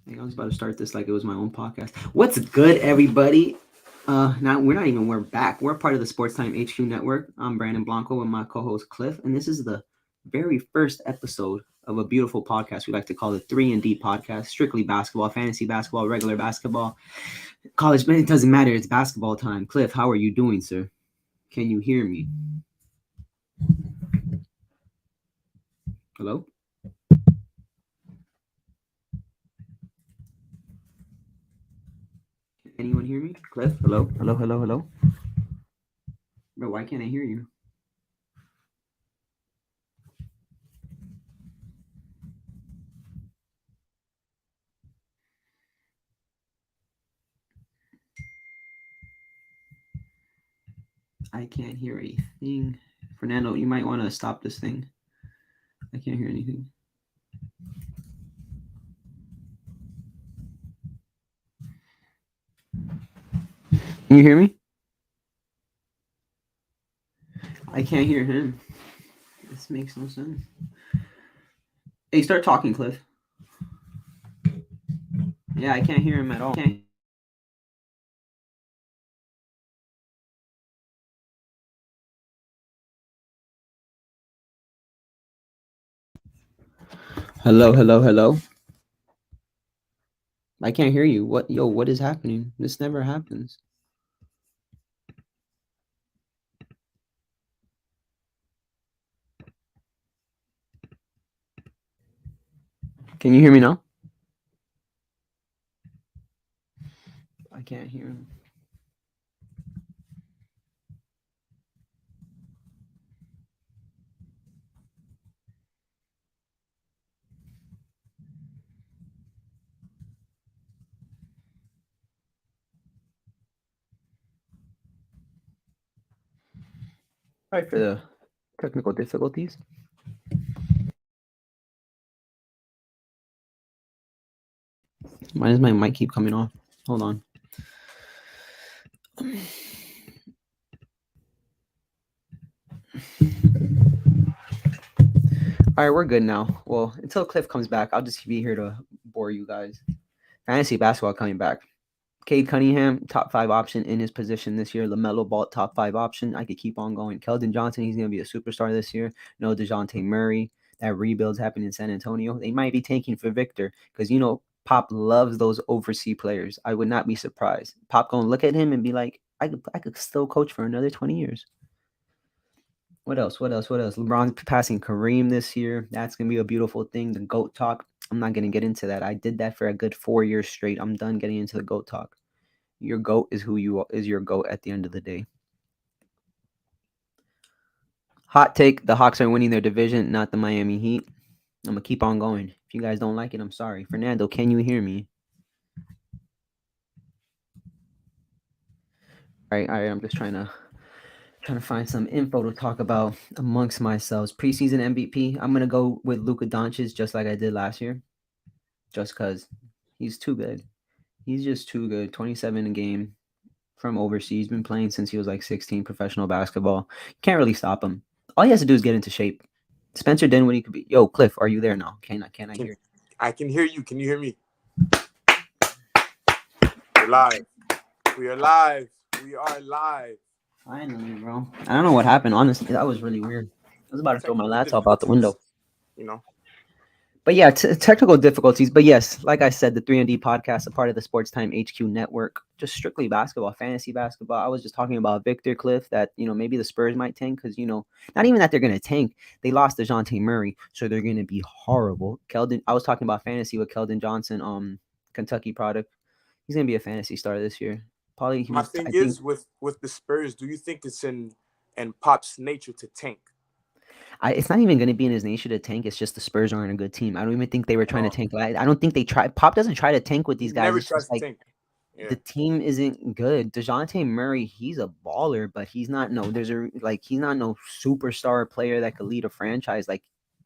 I was about to start this like it was my own podcast. What's good, everybody? Now we're back. We're part of the Sports Time HQ network. I'm Brandon Blanco with my co-host Cliff, and this is the very first episode of a beautiful podcast we like to call the 3 and D podcast. Strictly basketball, fantasy basketball, regular basketball, college. Man, it doesn't matter. It's basketball time. Cliff, how are you doing, sir? Can you hear me? Hello? Anyone hear me? Cliff? Hello? Hello? Hello? Hello? Bro, why can't I hear you? I can't hear anything. Fernando, you might want to stop this thing. I can't hear anything. Can you hear me? I can't hear him. This makes no sense. Hey, start talking, Cliff. Yeah, I can't hear him at all. Hello, hello, hello. I can't hear you. What is happening? This never happens. Can you hear me now? I can't hear him. Sorry for the technical difficulties. Why does my mic keep coming off? Hold on. All right, we're good now. Well, until Cliff comes back, I'll just be here to bore you guys. Fantasy basketball coming back. Cade Cunningham, top 5 option in his position this year. LaMelo Ball, top 5 option. I could keep on going. Kelvin Johnson, he's going to be a superstar this year. No DeJounte Murray. That rebuild's happening in San Antonio. They might be tanking for Victor because, Pop loves those overseas players. I would not be surprised. Pop going to look at him and be like, I could still coach for another 20 years. What else? LeBron passing Kareem this year. That's going to be a beautiful thing. The GOAT talk. I'm not going to get into that. I did that for a good 4 years straight. I'm done getting into the GOAT talk. Your GOAT is who you is your GOAT at the end of the day. Hot take, the Hawks are winning their division, not the Miami Heat. I'm going to keep on going. If you guys don't like it, I'm sorry. Fernando, can you hear me? All right, I'm just trying to find some info to talk about amongst myself. Preseason MVP, I'm going to go with Luka Doncic just like I did last year. Just because he's too good. He's just too good. 27 a game from overseas. Been playing since he was like 16, professional basketball. Can't really stop him. All he has to do is get into shape. Spencer Dinwiddie could be. Yo, Cliff, are you there now? Can I hear? I can hear you. Can you hear me? We're live. We are live. We are live. Finally, bro. I don't know what happened. Honestly, that was really weird. I was about to throw my Technical laptop out the window. difficulties. But yeah, technical difficulties. But yes, like I said, the 3 and D podcast, a part of the Sports Time HQ network, just strictly basketball, fantasy basketball. I was just talking about Victor Cliff that, maybe the Spurs might tank because, not even that they're going to tank. They lost DeJounte Murray, so they're going to be horrible. I was talking about fantasy with Kelvin Johnson, Kentucky product. He's going to be a fantasy star this year. Probably, My thing is with the Spurs, do you think it's in Pop's nature to tank? It's not even going to be in his nature to tank. It's just the Spurs aren't a good team. I don't even think they were trying to tank. I don't think they try. Pop doesn't try to tank with these guys. Never It's tries just to like tank. Yeah. the team isn't good. DeJounte Murray, he's a baller, but he's not he's not no superstar player that could lead a franchise. Like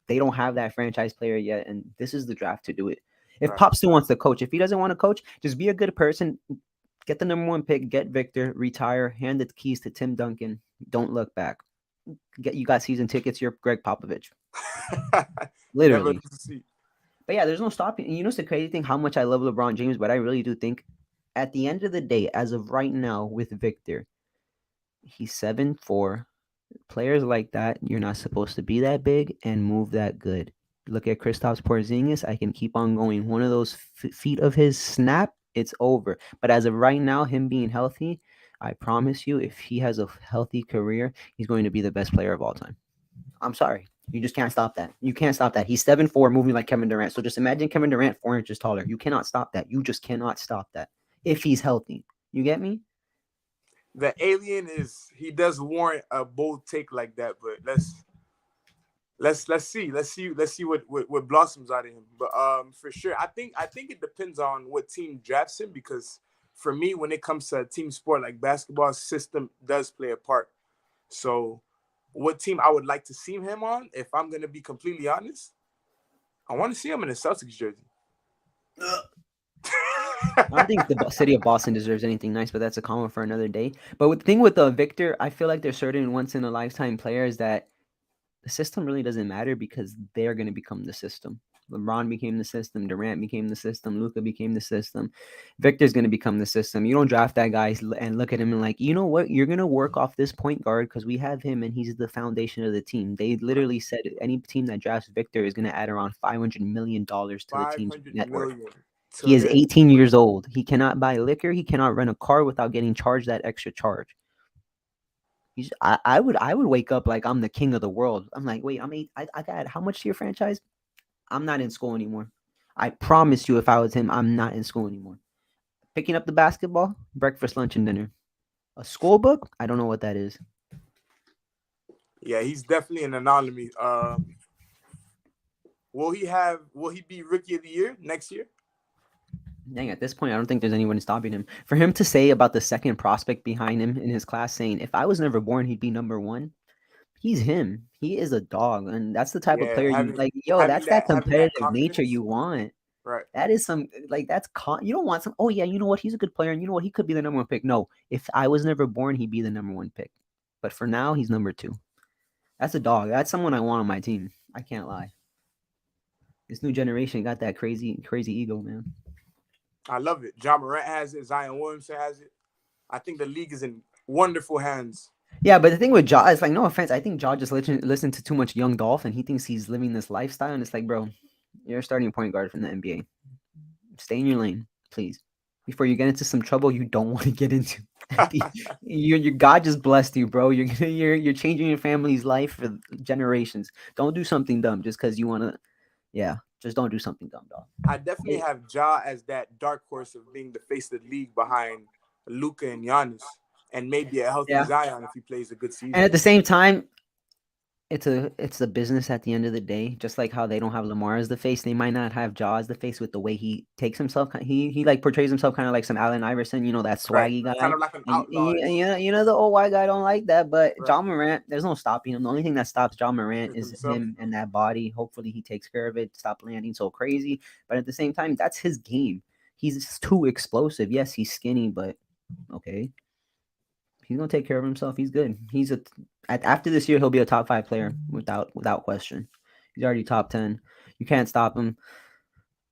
they don't have that franchise player yet, and this is the draft to do it. If Pop still wants to coach, if he doesn't want to coach, just be a good person. Get the number 1 pick, get Victor, retire, hand the keys to Tim Duncan. Don't look back. You got season tickets. You're Greg Popovich. Literally. But yeah, there's no stopping. You know, it's the crazy thing how much I love LeBron James, but I really do think at the end of the day, as of right now with Victor, he's 7'4". Players like that, you're not supposed to be that big and move that good. Look at Kristaps Porzingis. I can keep on going. One of those feet of his snap, it's over. But as of right now, him being healthy, I promise you, if he has a healthy career, he's going to be the best player of all time. I'm sorry. You just can't stop that. You can't stop that. He's 7'4", moving like Kevin Durant. So just imagine Kevin Durant 4 inches taller. You cannot stop that. You just cannot stop that if he's healthy. You get me? The alien he does warrant a bold take like that, but let's see what blossoms out of him. But for sure, I think it depends on what team drafts him, because for me, when it comes to a team sport like basketball, system does play a part. So what team I would like to see him on, if I'm gonna be completely honest, I want to see him in a Celtics jersey. I don't think the city of Boston deserves anything nice, but that's a comment for another day. But the thing with Victor, I feel like there's certain once in a lifetime players that the system really doesn't matter because they're going to become the system. LeBron became the system. Durant became the system. Luka became the system. Victor's going to become the system. You don't draft that guy and look at him and like, you know what? You're going to work off this point guard because we have him and he's the foundation of the team. They literally said any team that drafts Victor is going to add around $500 million to the team's 500 net worth. million. He is 18 years old. He cannot buy liquor. He cannot rent a car without getting charged that extra charge. I would wake up like I'm the king of the world. I'm like, wait, I got how much to your franchise? I'm not in school anymore. I promise you, if I was him, I'm not in school anymore. Picking up the basketball, breakfast, lunch, and dinner. A school book? I don't know what that is. Yeah, he's definitely an anomaly. Will he be rookie of the year next year? Dang, at this point, I don't think there's anyone stopping him. For him to say about the second prospect behind him in his class, saying, if I was never born, he'd be number one. He's him. He is a dog. And that's the type of Yeah, player you like. Yo, that's that having that competitive nature confidence. you want. Right. That is some, like, you don't want some, oh, yeah, you know what? He's a good player. And you know what? He could be the number one pick. No, if I was never born, he'd be the number one pick. But for now, he's number two. That's a dog. That's someone I want on my team. I can't lie. This new generation got that crazy, crazy ego, man. I love it. John Morant has it. Zion Williamson has it. I think the league is in wonderful hands. Yeah, but the thing with Ja is like, no offense, I think Ja just listened to too much Young Dolph, and he thinks he's living this lifestyle, and it's like, bro, you're a starting point guard from the NBA. Stay in your lane, please, before you get into some trouble you don't want to get into. Your God just blessed you, bro. You're changing your family's life for generations. Don't do something dumb just because you want to. Yeah, just don't do something dumb, dog. I definitely have Ja as that dark horse of being the face of the league behind Luka and Giannis, and maybe a healthy Zion if he plays a good season. And at the same time, it's a business at the end of the day. Just like how they don't have Lamar as the face, they might not have Ja as the face with the way he takes himself. He like portrays himself kind of like some Allen Iverson, you know, that swaggy guy. Kind of like an outlaw. You know the old white guy don't like that, but Ja Morant, there's no stopping him. The only thing that stops Ja Morant is him and that body. Hopefully he takes care of it, stop landing so crazy. But at the same time, that's his game. He's too explosive. Yes, he's skinny, but okay. He's gonna take care of himself. He's good. After this year, he'll be a top 5 player without question. He's already top 10. You can't stop him.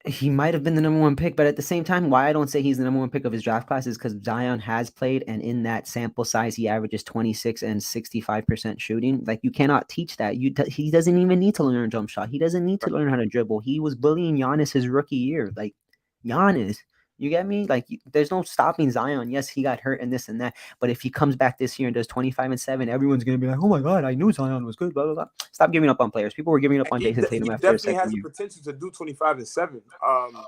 He might have been the number one pick, but at the same time, why I don't say he's the number one pick of his draft class is because Zion has played, and in that sample size, he averages 26 and 65% shooting. Like, you cannot teach that. He doesn't even need to learn a jump shot. He doesn't need to learn how to dribble. He was bullying Giannis his rookie year. Like, Giannis. You get me? Like, there's no stopping Zion. Yes, he got hurt and this and that. But if he comes back this year and does 25 and 7, everyone's going to be like, oh, my God, I knew Zion was good, blah, blah, blah. Stop giving up on players. People were giving up on Jason Tatum after a second year. He definitely has the potential to do 25 and 7.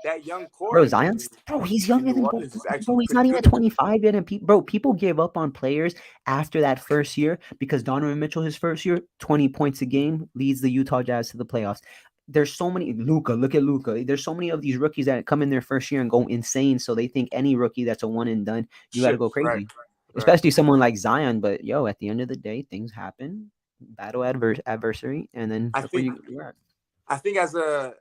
That young core. Bro, Zion's, he's younger than bro, he's not even at 25 yet. And people give up on players after that first year because Donovan Mitchell, his first year, 20 points a game, leads the Utah Jazz to the playoffs. There's so many Luka. Look at Luka. There's so many of these rookies that come in their first year and go insane. So they think any rookie that's a one and done, you got to go crazy. Right. Especially someone like Zion. But yo, at the end of the day, things happen. Battle adversary, and then I think as a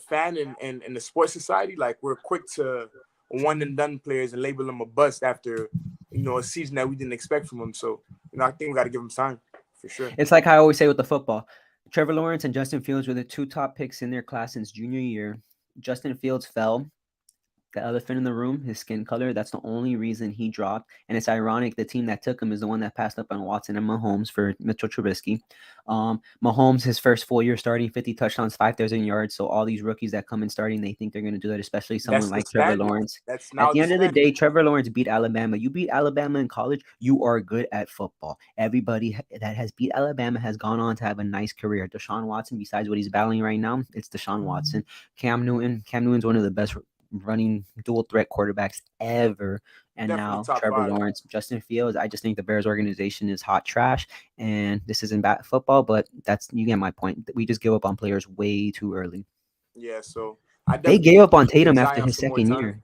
fan in the sports society, like, we're quick to one and done players and label them a bust after a season that we didn't expect from them. So I think we got to give them time for sure. It's like I always say with the football. Trevor Lawrence and Justin Fields were the two top picks in their class since junior year. Justin Fields fell. The elephant in the room, his skin color, that's the only reason he dropped. And it's ironic the team that took him is the one that passed up on Watson and Mahomes for Mitchell Trubisky. Mahomes, his first full year starting, 50 touchdowns, 5,000 yards. So all these rookies that come in starting, they think they're going to do that, especially someone That's the like Trevor standard. Lawrence. That's At now the the end of the standard. day, Trevor Lawrence beat Alabama. You beat Alabama in college, you are good at football. Everybody that has beat Alabama has gone on to have a nice career. Deshaun Watson, besides what he's battling right now, it's Deshaun Watson. Cam Newton's one of the best running dual threat quarterbacks ever. And Definitely now top Trevor five. Lawrence, Justin Fields. I just think the Bears organization is hot trash. And this isn't bad football, but you get my point. We just give up on players way too early. Yeah, so I They definitely gave think up we on should give Tatum after Zion his some more second time. year.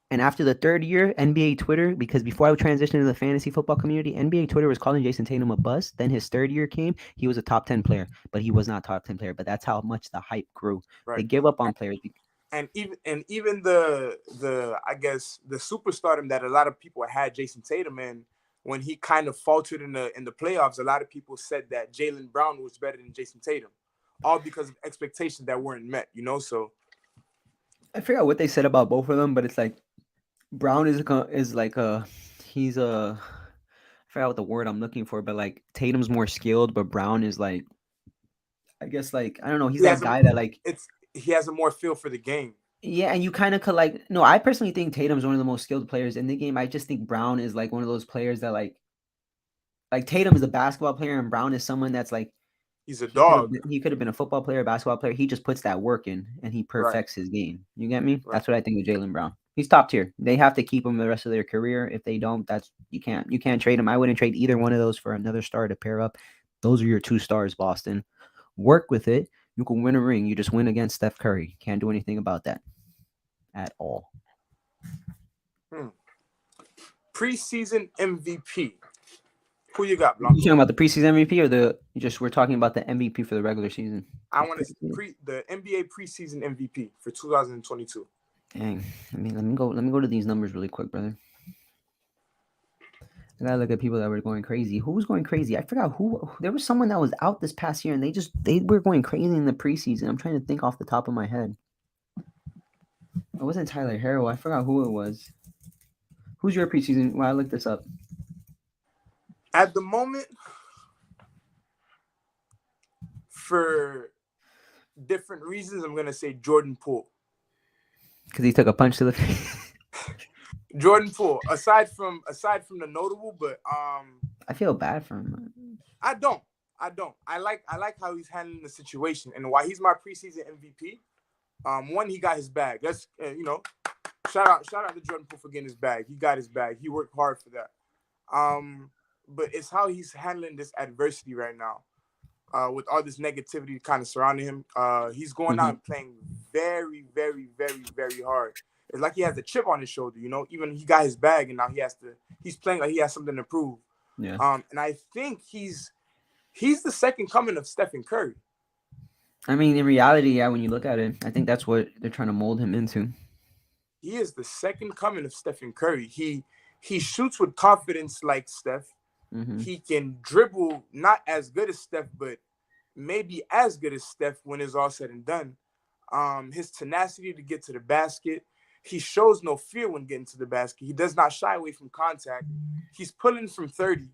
And after the third year, NBA Twitter, because before I transitioned to the fantasy football community, NBA Twitter was calling Jason Tatum a bust. Then his third year came, he was a top 10 player, but he was not top 10 player. But that's how much the hype grew. They Right. give up on players. And even the I guess the superstardom that a lot of people had Jason Tatum in, when he kind of faltered in the playoffs, a lot of people said that Jalen Brown was better than Jason Tatum, all because of expectations that weren't met. So I forgot what they said about both of them, but it's like Brown is like a he's a I forgot what the word I'm looking for, but like Tatum's more skilled, but Brown is like I guess like I don't know, he's he that has a guy that like he has a more feel for the game. yeah, and you kind of could like no, I personally think Tatum's one of the most skilled players in the game. I just think Brown is like one of those players that like Tatum is a basketball player and Brown is someone that's like He's a dog. he could have been a football player, a basketball player. He just puts that work in and he Right. perfects his game. You get me? Right. That's what I think of Jalen Brown. He's top tier. They have to keep him the rest of their career. If they don't, that's you can't trade him. I wouldn't trade either one of those for another star to pair up. Those are your two stars, Boston. Work with it. You can win a ring. You just win against Steph Curry. Can't do anything about that at all. Preseason MVP. Who you got, You Blanco? talking about the preseason MVP or we're talking about the MVP for the regular season? I want to the NBA preseason MVP for 2022. Dang. Let me go to these numbers really quick, brother. I gotta look at people that were going crazy. Who was going crazy? I forgot who. There was someone that was out this past year, and they were going crazy in the preseason. I'm trying to think off the top of my head. It wasn't Tyler Harrow. I forgot who it was. Who's your preseason? Well, I looked this up. At the moment, for different reasons, I'm gonna say Jordan Poole. Because he took a punch to the face. Jordan Poole. Aside from the notable, but I feel bad for him. I don't. I like how he's handling the situation and why he's my preseason MVP. One, he got his bag. That's shout out to Jordan Poole for getting his bag. He got his bag. He worked hard for that. But it's how he's handling this adversity right now. With all this negativity kind of surrounding him, he's going out and playing very, very, very, very hard. It's like he has a chip on his shoulder, Even he got his bag, and now he's playing like he has something to prove. Yeah. And I think he's the second coming of Stephen Curry. I mean, in reality, yeah, when you look at it, I think that's what they're trying to mold him into. He is the second coming of Stephen Curry. He shoots with confidence like Steph. Mm-hmm. He can dribble not as good as Steph, but maybe as good as Steph when it's all said and done. His tenacity to get to the basket. He shows no fear when getting to the basket. He does not shy away from contact. He's pulling from 30.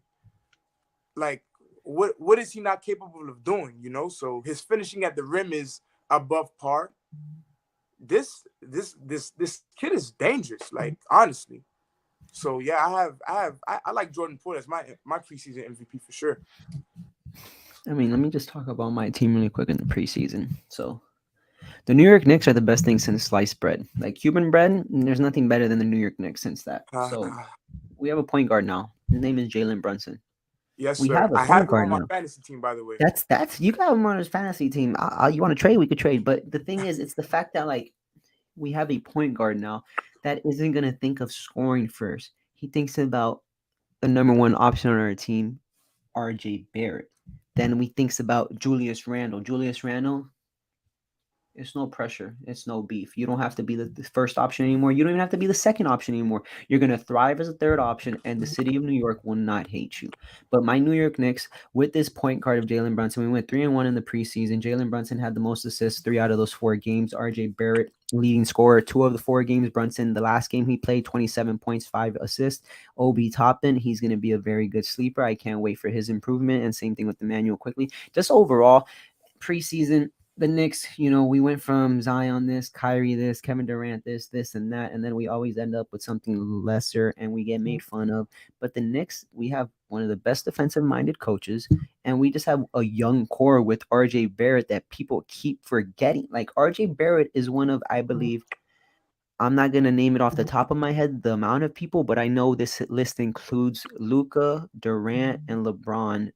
Like, what is he not capable of doing, So his finishing at the rim is above par. This kid is dangerous, like, honestly. So yeah, I like Jordan Poole as my preseason MVP for sure. I mean, let me just talk about my team really quick in the preseason. So, the New York Knicks are the best thing since sliced bread. Like Cuban bread, there's nothing better than the New York Knicks since that. So, we have a point guard now. His name is Jalen Brunson. Yes, we sir. have a I point have him guard on my now. fantasy team, by the way. That's you got him on his fantasy team. You want to trade? We could trade. But the thing is, it's the fact that like we have a point guard now that isn't gonna think of scoring first. He thinks about the number one option on our team, RJ Barrett. Then we thinks about Julius Randle. Julius Randle, It's no pressure. It's no beef. You don't have to be the first option anymore. You don't even have to be the second option anymore. You're going to thrive as a third option, and the city of New York will not hate you. But my New York Knicks, with this point guard of Jalen Brunson, we went 3-1 in the preseason. Jalen Brunson had the most assists 3 out of those 4 games. RJ Barrett, leading scorer, 2 of the 4 games. Brunson, the last game he played, 27 points, 5 assists. Obi Toppin, he's going to be a very good sleeper. I can't wait for his improvement. And same thing with Emmanuel quickly. Just overall, preseason, the Knicks, we went from Zion this, Kyrie this, Kevin Durant this, and that, and then we always end up with something lesser and we get made fun of. But the Knicks, we have one of the best defensive-minded coaches, and we just have a young core with RJ Barrett that people keep forgetting. Like, RJ Barrett is one of, I believe, I'm not going to name it off the top of my head, the amount of people, but I know this list includes Luka, Durant, and LeBron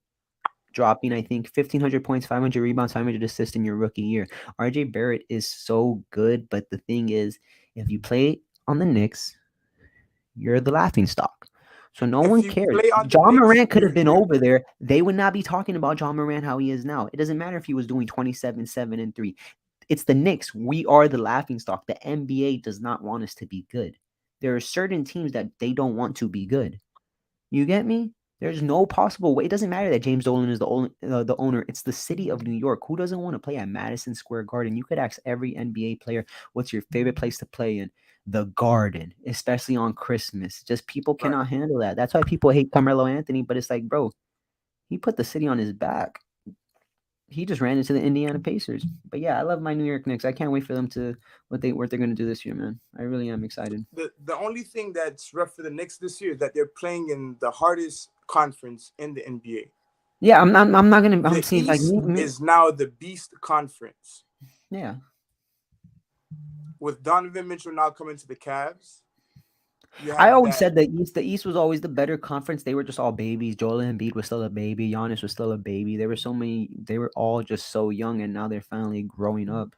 dropping, I think, 1,500 points, 500 rebounds, 500 assists in your rookie year. RJ Barrett is so good, but the thing is, if you play on the Knicks, you're the laughing stock. So no If one you cares. play on the John Knicks, Morant could have been you're over there. They would not be talking about John Morant how he is now. It doesn't matter if he was doing 27, 7, and 3. It's the Knicks. We are the laughing stock. The NBA does not want us to be good. There are certain teams that they don't want to be good. You get me? There's no possible way. It doesn't matter that James Dolan is the owner. It's the city of New York. Who doesn't want to play at Madison Square Garden? You could ask every NBA player, what's your favorite place to play in? The Garden, especially on Christmas. Just people right. cannot handle that. That's why people hate Carmelo Anthony, but it's like, bro, he put the city on his back. He just ran into the Indiana Pacers. But yeah, I love my New York Knicks. I can't wait for them to what they're gonna do this year, man. I really am excited. The only thing that's rough for the Knicks this year is that they're playing in the hardest conference in the NBA. Yeah, I'm not gonna. I'm The seeing like East me. is now the Beast Conference. Yeah. With Donovan Mitchell now coming to the Cavs, you I have always that. said the East. The East was always the better conference. They were just all babies. Joel Embiid was still a baby. Giannis was still a baby. There were so many. They were all just so young, and now they're finally growing up.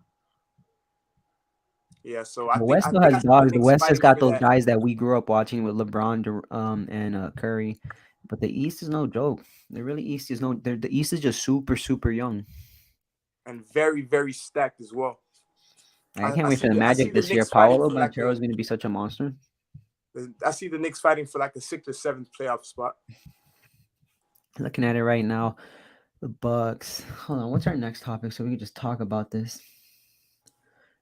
Yeah, so The West still I has see the dogs. The Knicks West has fighting got for those that. guys that we grew up watching with LeBron, and Curry. But the East is no joke. The really East is no. The East is just super super young. And very, very stacked as well. I can't wait for the I see Magic the this year. Knicks fighting Paolo for like Banchero is going to be such a monster. I see the Knicks fighting for like a 6th or 7th playoff spot. Looking at it right now, the Bucks. Hold on, what's our next topic so we can just talk about this?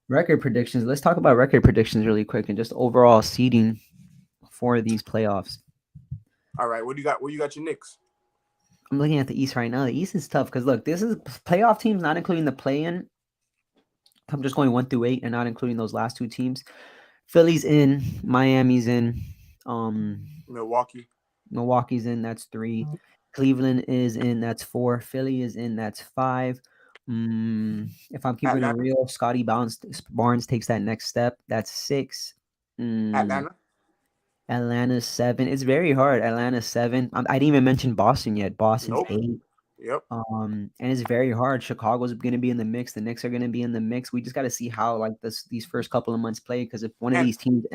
Record predictions. Let's talk about record predictions really quick and just overall seeding for these playoffs. All right, what do you got? Where you got your Knicks? I'm looking at the East right now. The East is tough because look, this is playoff teams, not including the play-in. I'm just going 1 through 8 and not including those last 2 teams. Philly's in, Miami's in, um, Milwaukee. Milwaukee's in. That's 3. Cleveland is in. That's 4. Philly is in. That's 5. If I'm keeping it Atlanta. real, Scotty Barnes takes that next step. That's 6. Mm, Atlanta. Atlanta's 7. It's very hard. Atlanta's 7. I didn't even mention Boston yet. Boston's Nope. 8. Yep. And it's very hard. Chicago's going to be in the mix. The Knicks are going to be in the mix. We just got to see how like these first couple of months play because if one of And these teams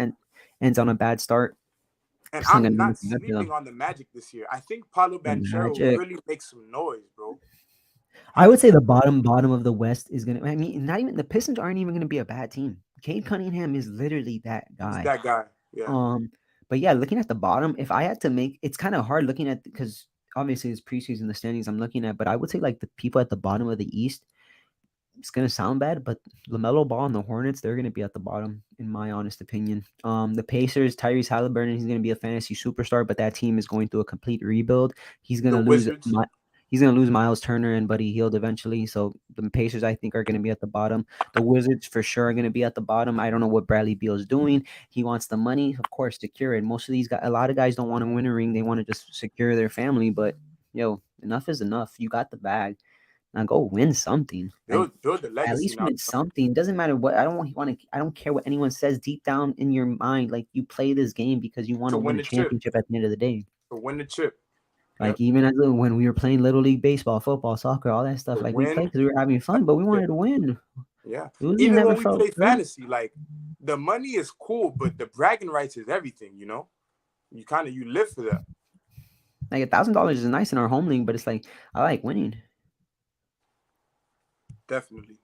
ends on a bad start, and it's not going I'm to be not looking good for sleeping them. on the Magic this year. I think Paulo The Banchero Magic. really makes some noise, bro. I would say He's the bottom of the West is going to. I mean, not even the Pistons aren't even going to be a bad team. Cade Cunningham is literally that he's guy. that guy. Yeah. But yeah, looking at the bottom, if I had to make, it's kind of hard looking at because obviously it's preseason the standings I'm looking at, but I would say like the people at the bottom of the East. It's gonna sound bad, but LaMelo Ball and the Hornets, they're gonna be at the bottom, in my honest opinion. The Pacers, Tyrese Halliburton, he's gonna be a fantasy superstar, but that team is going through a complete rebuild. He's The gonna lose Wizards. he's gonna lose Miles Turner and Buddy Hield eventually. So the Pacers, I think, are gonna be at the bottom. The Wizards for sure are gonna be at the bottom. I don't know what Bradley Beal is doing. He wants the money, of course, secure it. Most of these guys, a lot of guys don't want to win a ring. They want to just secure their family. But yo, enough is enough. You got the bag. Now go win something. Like Build the at legacy least now win something. Doesn't matter what I don't want to. I don't care what anyone says deep down in your mind. Like you play this game because you want to to win win a the chip. championship at the end of the day. To win the chip. Like Yep. even when we were playing little league baseball, football, soccer, all that To stuff. Like we played win because we were having fun, but we wanted to win. Yeah. Losing Even never when we felt play good. fantasy, like the money is cool, but the bragging rights is everything, you know? You live for that. Like $1,000 is nice in our home league, but it's like I like winning. Definitely.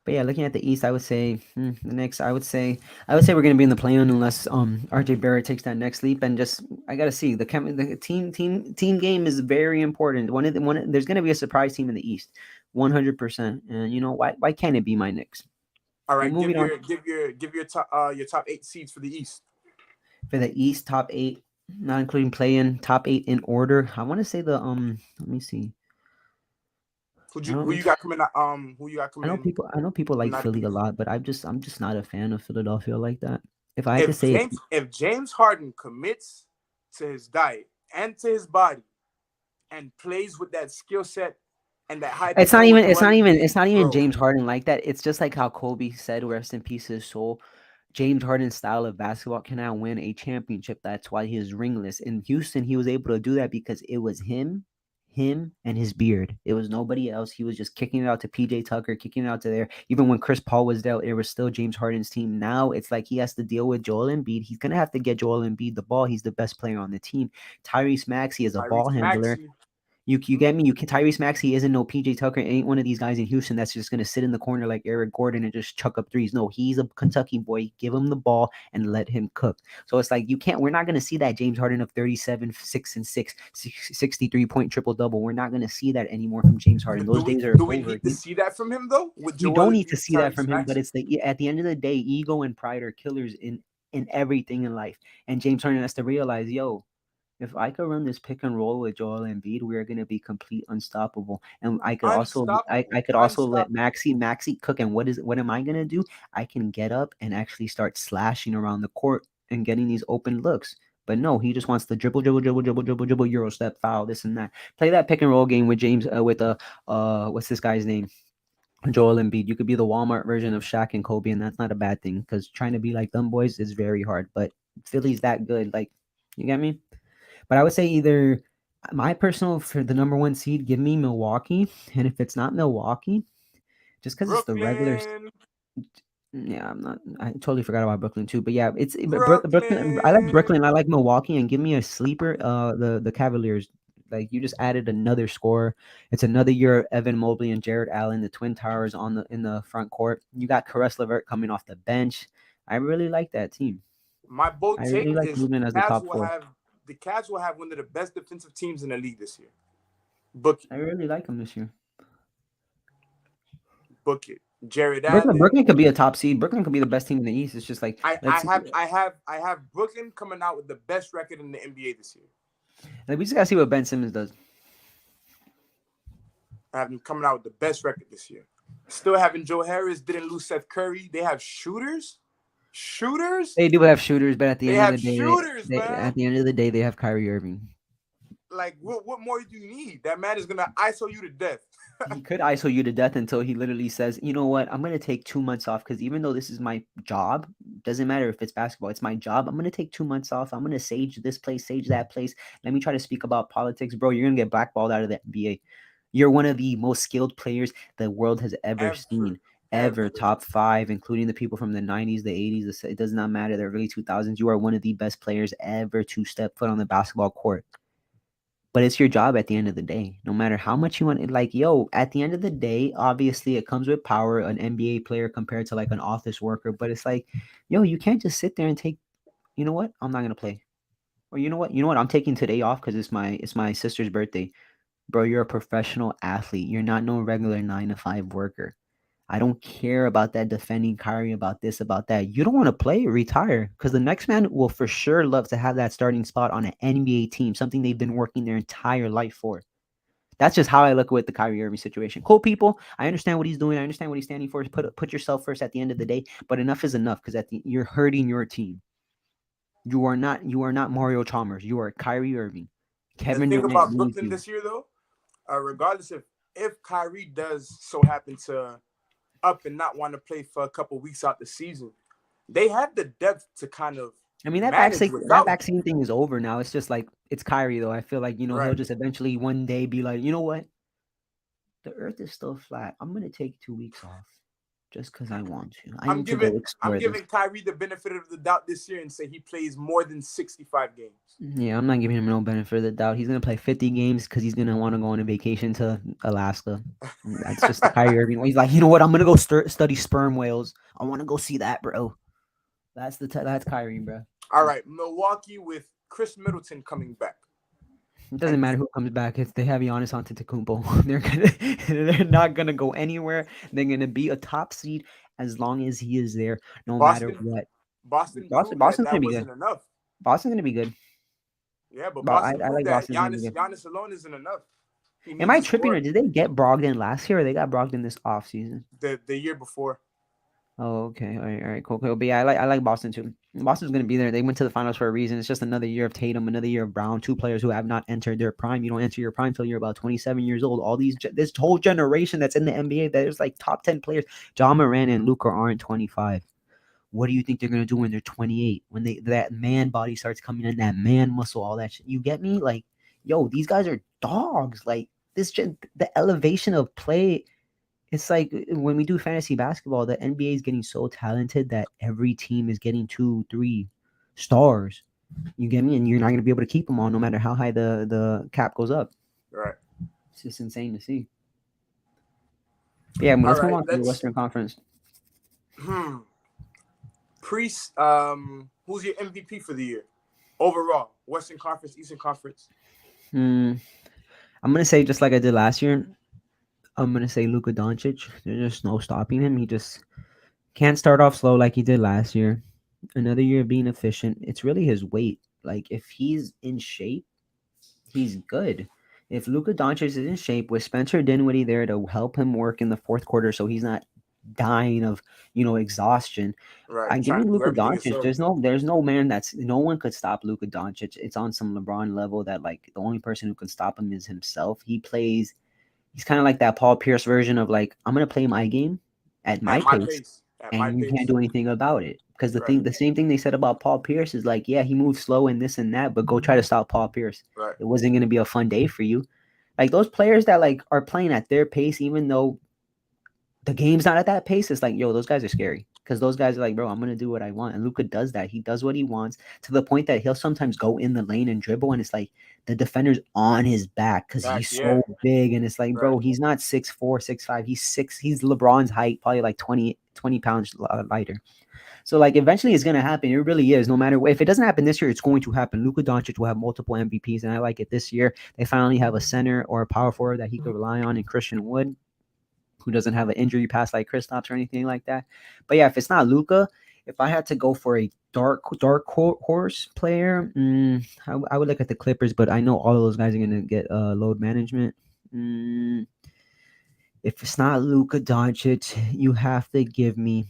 But yeah, looking at the East, I would say the Knicks. I would say we're gonna be in the play-in unless RJ Barrett takes that next leap. And just I gotta see the team game is very important. There's gonna be a surprise team in the East, 100%. And you know why can't it be my Knicks? All And right, moving on give your top 8 seeds for the East. for the East, top eight, not including play-in, top eight in order. I want to say the Let me see. I Who don't. you got coming out? Who you got I coming know in people. I know people like coming out the Philly a East? lot, but I'm just not a fan of Philadelphia like that. If I had to say it, If James Harden commits to his diet and to his body and plays with that skill set and that high it's pick and not roll with even. the It's not running even. game, It's not even bro. James Harden like that. It's just like how Kobe said, "Rest in peace, his soul." James Harden's style of basketball cannot win a championship. That's why he is ringless. In Houston, he was able to do that because it was him, and his beard. It was nobody else. He was just kicking it out to PJ Tucker, kicking it out to there. Even when Chris Paul was there, it was still James Harden's team. Now it's like he has to deal with Joel Embiid. He's gonna have to get Joel Embiid the ball. He's the best player on the team. Tyrese Maxey is a ball Tyrese handler. Maxey. You get me? You can Tyrese Maxey isn't no PJ Tucker, ain't one of these guys in Houston that's just gonna sit in the corner like Eric Gordon and just chuck up threes. No, he's a Kentucky boy. Give him the ball and let him cook. So it's like we're not gonna see that James Harden of 37, 6 and 6, 63-point triple double. We're not gonna see that anymore from James Harden. But Those days are do we over. need to see that from him though? With You don't Joel need to Embiid, see that Tyrese from him, but Maxey. it's at the end of the day, ego and pride are killers in everything in life. And James Harden has to realize, yo, if I could run this pick and roll with Joel Embiid, we are going to be complete unstoppable. And I Unstoppable. could also let Unstoppable. Maxi cook. And what am I going to do? I can get up and actually start slashing around the court and getting these open looks. But no, he just wants to dribble, dribble, dribble, dribble, dribble, dribble, Euro step, foul, this and that. Play that pick and roll game with James, with what's this guy's name? Joel Embiid. You could be the Walmart version of Shaq and Kobe, and that's not a bad thing because trying to be like them boys is very hard. But Philly's that good. Like, you get me? But I would say either my personal for the number one seed, give me Milwaukee. And if it's not Milwaukee, just because it's the regular. Brooklyn. Yeah, I'm not. I totally forgot about Brooklyn too. But yeah, it's Brooklyn. I like Brooklyn. Brooklyn. I like Milwaukee, and give me a sleeper. The Cavaliers. Like you just added another score. It's another year of Evan Mobley and Jared Allen, the Twin Towers in the front court. You got Karis LeVert coming off the bench. I really like that team. My bold I take really like is Cleveland as the top four. The Cavs will have one of the best defensive teams in the league this year. Book it. I really like them this year. Book it. Jared Brooklyn, Allen. Brooklyn could be a top seed. Brooklyn could be the best team in the East. It's just like let's see. I have Brooklyn coming out with the best record in the NBA this year. Like, we just gotta see what Ben Simmons does. I have them coming out with the best record this year. Still having Joe Harris, didn't lose Steph Curry. They have shooters. Shooters? They do have shooters, but at the They end of have the day, shooters, man. they have Kyrie Irving. Like, what more do you need? That man is gonna ISO you to death. He could ISO you to death until he literally says, "You know what? I'm gonna take 2 months off because even though this is my job, doesn't matter if it's basketball, it's my job. I'm gonna take 2 months off. I'm gonna sage this place, sage that place. Let me try to speak about politics, bro. You're gonna get blackballed out of the NBA. You're one of the most skilled players the world has ever Ever. seen, ever Ever. top five, including the people from the '90s, the '80s. It does not matter. The early 2000s. You are one of the best players ever to step foot on the basketball court." But it's your job at the end of the day. No matter how much you want it, like, yo, at the end of the day, obviously it comes with power, an NBA player compared to like an office worker. But it's like, yo, you can't just sit there and take, you know what? I'm not gonna play. Or you know what? I'm taking today off because it's my sister's birthday. Bro, you're a professional athlete. You're not no regular 9 to 5 worker. I don't care about that defending Kyrie, about this, about that. You don't want to play, retire. Because the next man will for sure love to have that starting spot on an NBA team, something they've been working their entire life for. That's just how I look with the Kyrie Irving situation. Cool people. I understand what he's doing. I understand what he's standing for. Put yourself first at the end of the day. But enough is enough because you're hurting your team. You are not Mario Chalmers. You are Kyrie Irving. The Kevin thing Durant about needs Brooklyn you. this year, though, regardless if Kyrie does so happen to up and not want to play for a couple weeks out the season, they have the depth to kind of I mean, manage that without him. vaccine thing is over now. It's just like it's Kyrie though. I feel like he'll Right. just eventually one day be like, you know what? The Earth is still flat. I'm gonna take 2 weeks off. just because I want to. I I'm need to go giving I'm explore this. giving Kyrie the benefit of the doubt this year and say he plays more than 65 games. Yeah, I'm not giving him no benefit of the doubt. He's gonna play 50 games because he's gonna want to go on a vacation to Alaska. That's just the Kyrie Irving. He's like, you know what? I'm gonna go study sperm whales. I want to go see that, bro. That's Kyrie, bro. All right, Milwaukee with Chris Middleton coming back. It doesn't matter who comes back. If they have Giannis Antetokounmpo, they're not gonna go anywhere. They're gonna be a top seed as long as he is there, no matter what. Boston proved Boston's that gonna be good. wasn't enough. Boston's gonna be good. Yeah, but But I Boston proved like that Boston's gonna be good. Giannis alone isn't enough. Am I tripping or did they get Brogdon last year or they got Brogdon this offseason? The year before. Oh, okay. All right, cool. But yeah, I like Boston too. Boston's gonna be there. They went to the finals for a reason. It's just another year of Tatum, another year of Brown, two players who have not entered their prime. You don't enter your prime till you're about 27 years old. All this whole generation that's in the NBA, there's like top 10 players. John Moran and Luka aren't 25. What do you think they're gonna do when they're 28? When that man body starts coming in, that man muscle, all that shit. You get me? Like, yo, these guys are dogs. Like the elevation of play. It's like when we do fantasy basketball, the NBA is getting so talented that every team is getting 2, 3 stars. You get me? And you're not going to be able to keep them all no matter how high the cap goes up. Right. It's just insane to see. But yeah, let's move on to the Western Conference. Who's your MVP for the year? Overall, Western Conference, Eastern Conference. I'm going to say just like I did last year, I'm going to say Luka Doncic. There's just no stopping him. He just can't start off slow like he did last year. Another year of being efficient. It's really his weight. Like, if he's in shape, he's good. If Luka Doncic is in shape with Spencer Dinwiddie there to help him work in the fourth quarter so he's not dying of, exhaustion. Right. I give me Luka Doncic. There's no man no one could stop Luka Doncic. It's on some LeBron level that, like, the only person who can stop him is himself. He's kind of like that Paul Pierce version of, like, I'm going to play my game at my pace. And you can't do anything about it. Because the same thing they said about Paul Pierce is like, yeah, he moves slow and this and that, but go try to stop Paul Pierce. Right. It wasn't going to be a fun day for you. Like, those players that, like, are playing at their pace, even though the game's not at that pace, it's like, yo, those guys are scary. Because those guys are like, bro, I'm going to do what I want. And Luka does that. He does what he wants to the point that he'll sometimes go in the lane and dribble, and it's like the defender's on his back because he's so big. And it's like, bro, he's not 6'4", 6'5". He's LeBron's height, probably like 20 pounds lighter. So, like, eventually it's going to happen. It really is. No matter what. If it doesn't happen this year, it's going to happen. Luka Doncic will have multiple MVPs, and I like it this year. They finally have a center or a power forward that he could rely on in Christian Wood, who doesn't have an injury past like Kristaps or anything like that. But yeah, if it's not Luka, if I had to go for a dark horse player, I would look at the Clippers, but I know all of those guys are going to get load management. If it's not Luka Doncic, you have to give me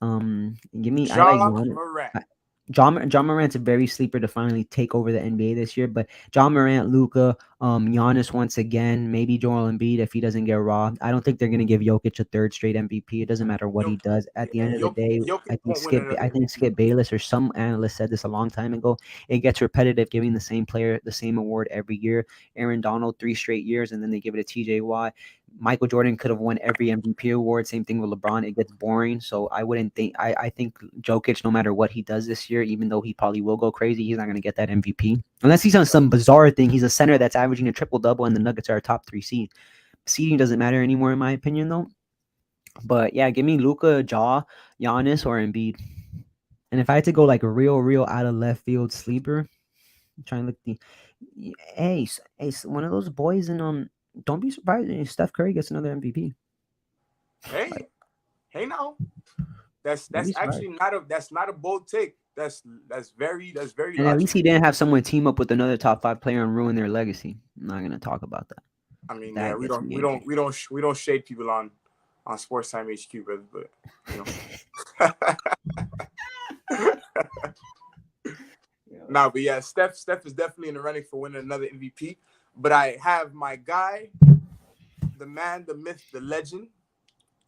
John Morant. John Morant's a very sleeper to finally take over the NBA this year, but John Morant, Luka, Giannis once again, maybe Joel Embiid if he doesn't get robbed. I don't think they're going to give Jokic a third straight MVP. It doesn't matter what he does. At the end of the day, I think Skip Bayless or some analyst said this a long time ago. It gets repetitive giving the same player the same award every year. Aaron Donald 3 straight years, and then they give it to TJ Watt. Michael Jordan could have won every MVP award. Same thing with LeBron. It gets boring. So I wouldn't think. I think Jokic, no matter what he does this year, even though he probably will go crazy, he's not going to get that MVP unless he's on some bizarre thing. He's a center that's averaging a triple double, and the Nuggets are a top 3 seed. Seeding doesn't matter anymore, in my opinion, though. But yeah, give me Luka, Giannis, or Embiid. And if I had to go like a real out of left field sleeper, I'm trying to look hey, one of those boys in Don't be surprised if Steph Curry gets another MVP. Hey now. That's actually not a bold take. That's very And logical. at least he didn't have someone team up with another top 5 player and ruin their legacy. I'm not gonna talk about that. I mean, yeah, we don't shade people on Sports Time HQ, brother, but but yeah, Steph is definitely in the running for winning another MVP. But I have my guy, the man, the myth, the legend,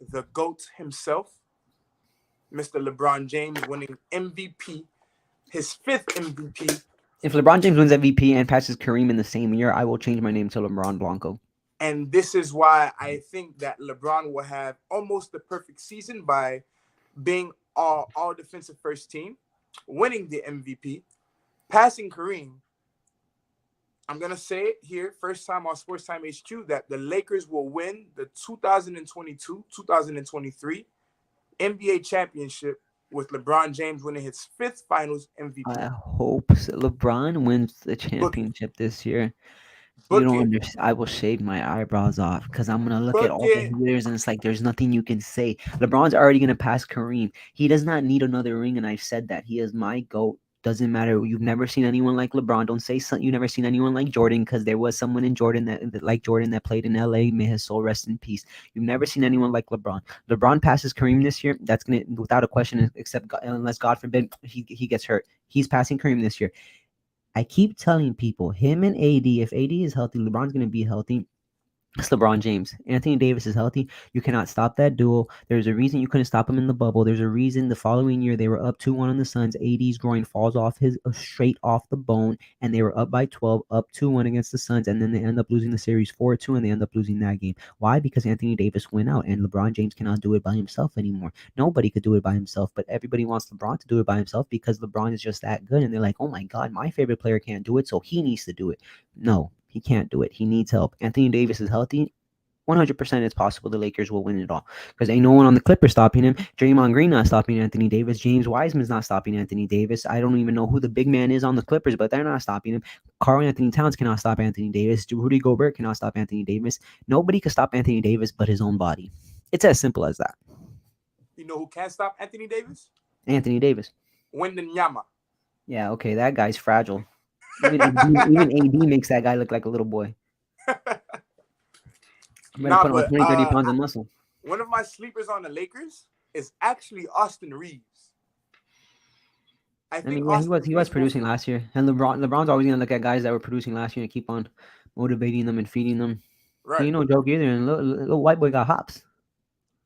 the GOAT himself, Mr. LeBron James, winning MVP, his 5th MVP. If LeBron James wins MVP and passes Kareem in the same year, I will change my name to LeBron Blanco. And this is why I think that LeBron will have almost the perfect season by being all defensive first team, winning the MVP, passing Kareem. I'm going to say it here, first time on Sports Time HQ, that the Lakers will win the 2022-2023 NBA championship with LeBron James winning his 5th Finals I MVP. hope so. LeBron wins the Book it. championship this year. You Book don't it. understand. I will shave my eyebrows off because I'm gonna look at Book all the it. haters and it's like there's nothing you can say. LeBron's already gonna pass Kareem. He does not need another ring, and I've said that he is my goat. Doesn't matter. You've never seen anyone like LeBron. Don't say something. You've never seen anyone like Jordan because there was someone in Jordan that like Jordan that played in LA. May his soul rest in peace. You've never seen anyone like LeBron. LeBron passes Kareem this year. That's gonna without a question, except unless God forbid he gets hurt. He's passing Kareem this year. I keep telling people, him and AD, if AD is healthy, LeBron's going to be healthy. It's LeBron James. Anthony Davis is healthy. You cannot stop that duel. There's a reason you couldn't stop him in the bubble. There's a reason the following year they were up 2-1 on the Suns. AD's groin falls off his straight off the bone, and they were up by 12, up 2-1 against the Suns, and then they end up losing the series 4-2, and they end up losing that game. Why? Because Anthony Davis went out, and LeBron James cannot do it by himself anymore. Nobody could do it by himself, but everybody wants LeBron to do it by himself because LeBron is just that good, and they're like, oh my God, my favorite player can't do it, so he needs to do it. No, he can't do it. He needs help. Anthony Davis is healthy. 100% it's possible the Lakers will win it all because ain't no one on the Clippers stopping him. Draymond Green not stopping Anthony Davis. James Wiseman's not stopping Anthony Davis. I don't even know who the big man is on the Clippers, but they're not stopping him. Karl Anthony Towns cannot stop Anthony Davis. Rudy Gobert cannot stop Anthony Davis. Nobody can stop Anthony Davis but his own body. It's as simple as that. You know who can't stop Anthony Davis? Anthony Davis. Wembanyama. Yeah, okay, that guy's fragile. Even AD makes that guy look like a little boy. I'm gonna Nah, put him on but 20, 30 pounds of muscle. one of my sleepers on the Lakers is actually Austin Reeves. I think Yeah, Austin he was Reeves producing last year, and LeBron's always gonna look at guys that were producing last year and keep on motivating them and feeding them. He right. ain't no joke either, and little white boy got hops.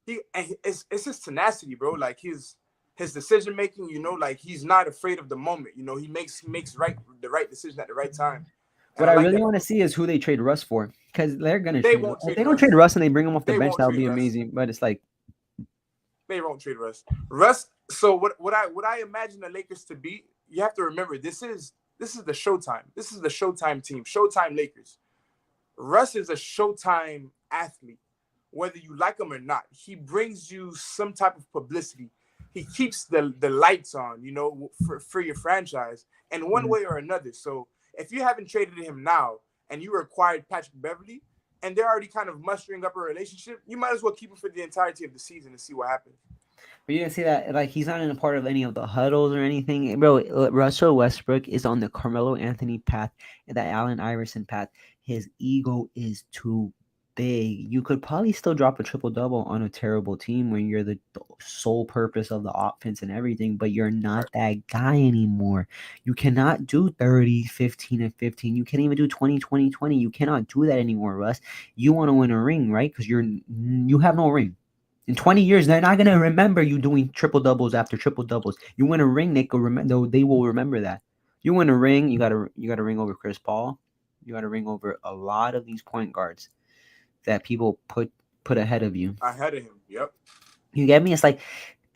It's his tenacity, bro. Like his decision making. You know, like he's not afraid of the moment. You know, he makes the right decision at the right time. And What I I like really that. want to see is who they trade Russ for, because they're gonna They trade. won't If trade they don't Russ. trade Russ and they bring him off the They bench, won't that would trade be Russ. amazing. But it's like They won't trade Russ. Russ. So what I imagine the Lakers to be, you have to remember this is the Showtime. This is the Showtime team. Showtime Lakers. Russ is a Showtime athlete, whether you like him or not. He brings you some type of publicity. He keeps the lights on, you know, for your franchise in one way or another. So if you haven't traded him now and you acquired Patrick Beverley and they're already kind of mustering up a relationship, you might as well keep him for the entirety of the season and see what happens. But you didn't see that, like, he's not in a part of any of the huddles or anything. Bro, Russell Westbrook is on the Carmelo Anthony path and that Allen Iverson path. His ego is too big. You could probably still drop a triple-double on a terrible team when you're the sole purpose of the offense and everything, but you're not that guy anymore. You cannot do 30, 15, and 15. You can't even do 20, 20, 20. You cannot do that anymore, Russ. You want to win a ring, right? Because you have no ring. In 20 years, they're not gonna remember you doing triple doubles after triple doubles. You win a ring, they will remember that. You win a ring, you got a ring over Chris Paul. You got a ring over a lot of these point guards that people put ahead of you. Ahead of him, yep. You get me? It's like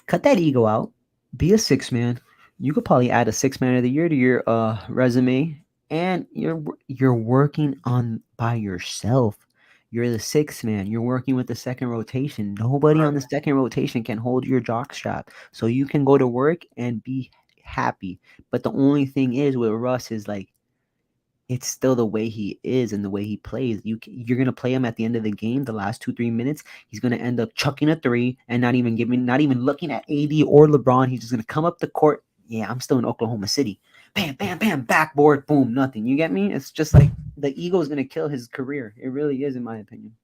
cut that ego out. Be a 6-man. You could probably add a 6-man of the year to your resume, and you're working on by yourself. You're the 6-man. You're working with the second rotation. Nobody on the second rotation can hold your jock strap. So you can go to work and be happy. But the only thing is with Russ is like it's still the way he is and the way he plays. You're gonna play him at the end of the game, the last 2-3 minutes. He's gonna end up chucking a 3 and not even looking at AD or LeBron. He's just gonna come up the court. Yeah, I'm still in Oklahoma City. Bam, bam, bam, backboard, boom, nothing. You get me? It's just like the ego is gonna kill his career. It really is, in my opinion.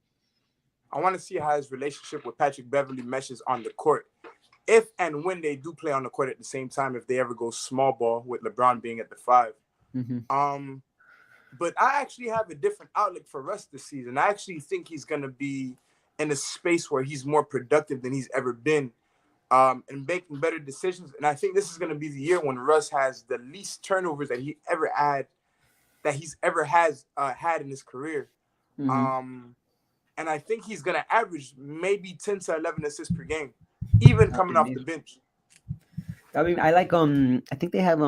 I want to see how his relationship with Patrick Beverley meshes on the court. If and when they do play on the court at the same time, if they ever go small ball with LeBron being at the 5. Mm-hmm. But I actually have a different outlook for Russ this season. I actually think he's going to be in a space where he's more productive than he's ever been, and making better decisions. And I think this is going to be the year when Russ has the least turnovers that he's ever had in his career. Mm-hmm. and I think he's gonna average maybe 10 to 11 assists per game, even That'd coming be off the amazing. bench. I mean, I like I think they have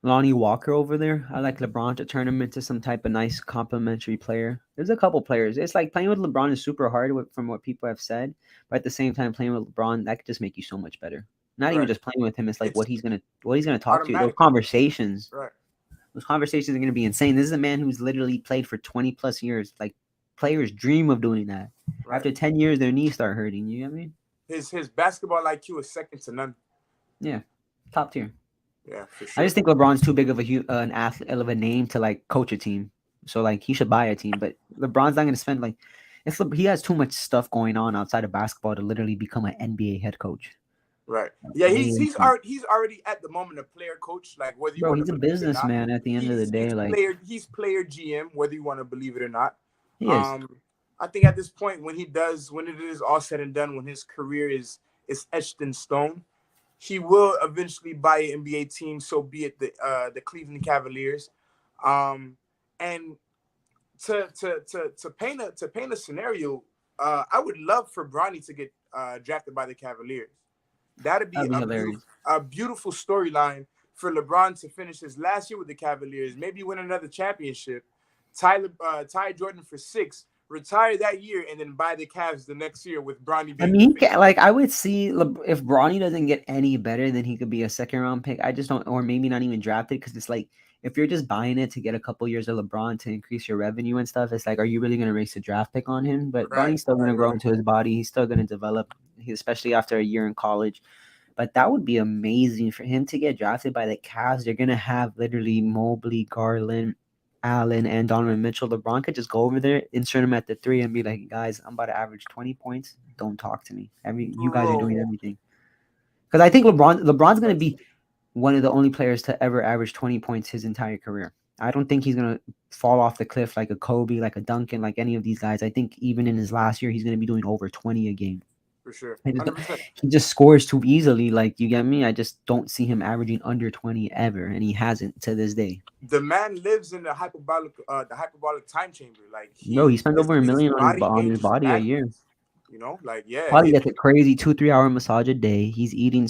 Lonnie Walker over there. I like LeBron to turn him into some type of nice complimentary player. There's a couple players. It's like playing with LeBron is super hard from what people have said, but at the same time, playing with LeBron that could just make you so much better. Not even Right. just playing with him. It's like It's what he's gonna talk to you. Those automatic. conversations. Right. Those conversations are gonna be insane. This is a man who's literally played for 20 plus years. Like players dream of doing that. Right. After 10 years, their knees start hurting. You know what I mean? His basketball IQ is second to none. Yeah, top tier. Yeah, for I sure. just think LeBron's too big of an athlete of a name to like coach a team. So like he should buy a team, but LeBron's not going to spend like he has too much stuff going on outside of basketball to literally become an NBA head coach. Right. Yeah, Way he's already at the moment a player coach. Like whether you Bro, want to he's a believe it or not, businessman at the end of the day. Like he's player GM. Whether you want to believe it or not. he is. I think at this point, when it is all said and done, when his career is etched in stone, he will eventually buy an NBA team. So be it the Cleveland Cavaliers. And to paint a scenario, I would love for Bronny to get drafted by the Cavaliers. That'd be hilarious. A beautiful storyline for LeBron to finish his last year with the Cavaliers, maybe win another championship, tie Jordan for 6, retire that year, and then buy the Cavs the next year with Bronny. I mean, like I would see if Bronny doesn't get any better, then he could be a second round pick. I just don't, or maybe not even drafted, because it's like if you're just buying it to get a couple years of LeBron to increase your revenue and stuff, it's like, are you really going to raise a draft pick on him? But Bronny's still going to grow into his body. He's still going to develop, especially after a year in college. But that would be amazing for him to get drafted by the Cavs. They're going to have literally Mobley, Garland, Allen, and Donovan Mitchell. LeBron could just go over there, insert him at the 3, and be like, guys, I'm about to average 20 points. Don't talk to me. You guys are doing everything. Because I think LeBron's going to be one of the only players to ever average 20 points his entire career. I don't think he's going to fall off the cliff like a Kobe, like a Duncan, like any of these guys. I think even in his last year, he's going to be doing over 20 a game. For sure. He just scores too easily. Like, you get me? I just don't see him averaging under 20 ever, and he hasn't to this day. The man lives in the hyperbolic time chamber. Like he spends over $1 million on his body a year. You know, like, yeah. Probably gets a crazy 2-3 hour massage a day. He's eating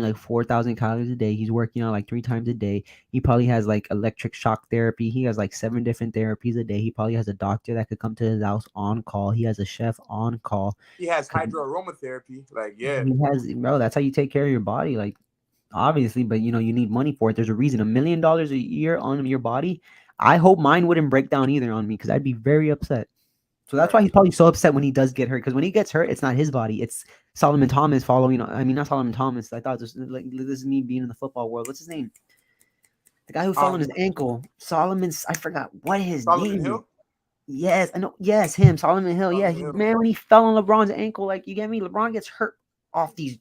like 4,000 calories a day. He's working out like 3 times a day. He probably has like electric shock therapy. He has like 7 different therapies a day. He probably has a doctor that could come to his house on call. He has a chef on call. He has hydroaromatherapy. Like, yeah. He has, that's how you take care of your body. Like, obviously, but you need money for it. There's a reason. $1 million a year on your body. I hope mine wouldn't break down either on me, because I'd be very upset. So that's why he's probably so upset when he does get hurt. Because when he gets hurt, it's not his body. It's Solomon Thomas following. I mean, not Solomon Thomas. I thought this is me being in the football world. What's his name? The guy who fell on his ankle. I forgot what his name is. Yes, I know. Yes, him, Solomon Hill. Man, when he fell on LeBron's ankle, like, you get me? LeBron gets hurt off these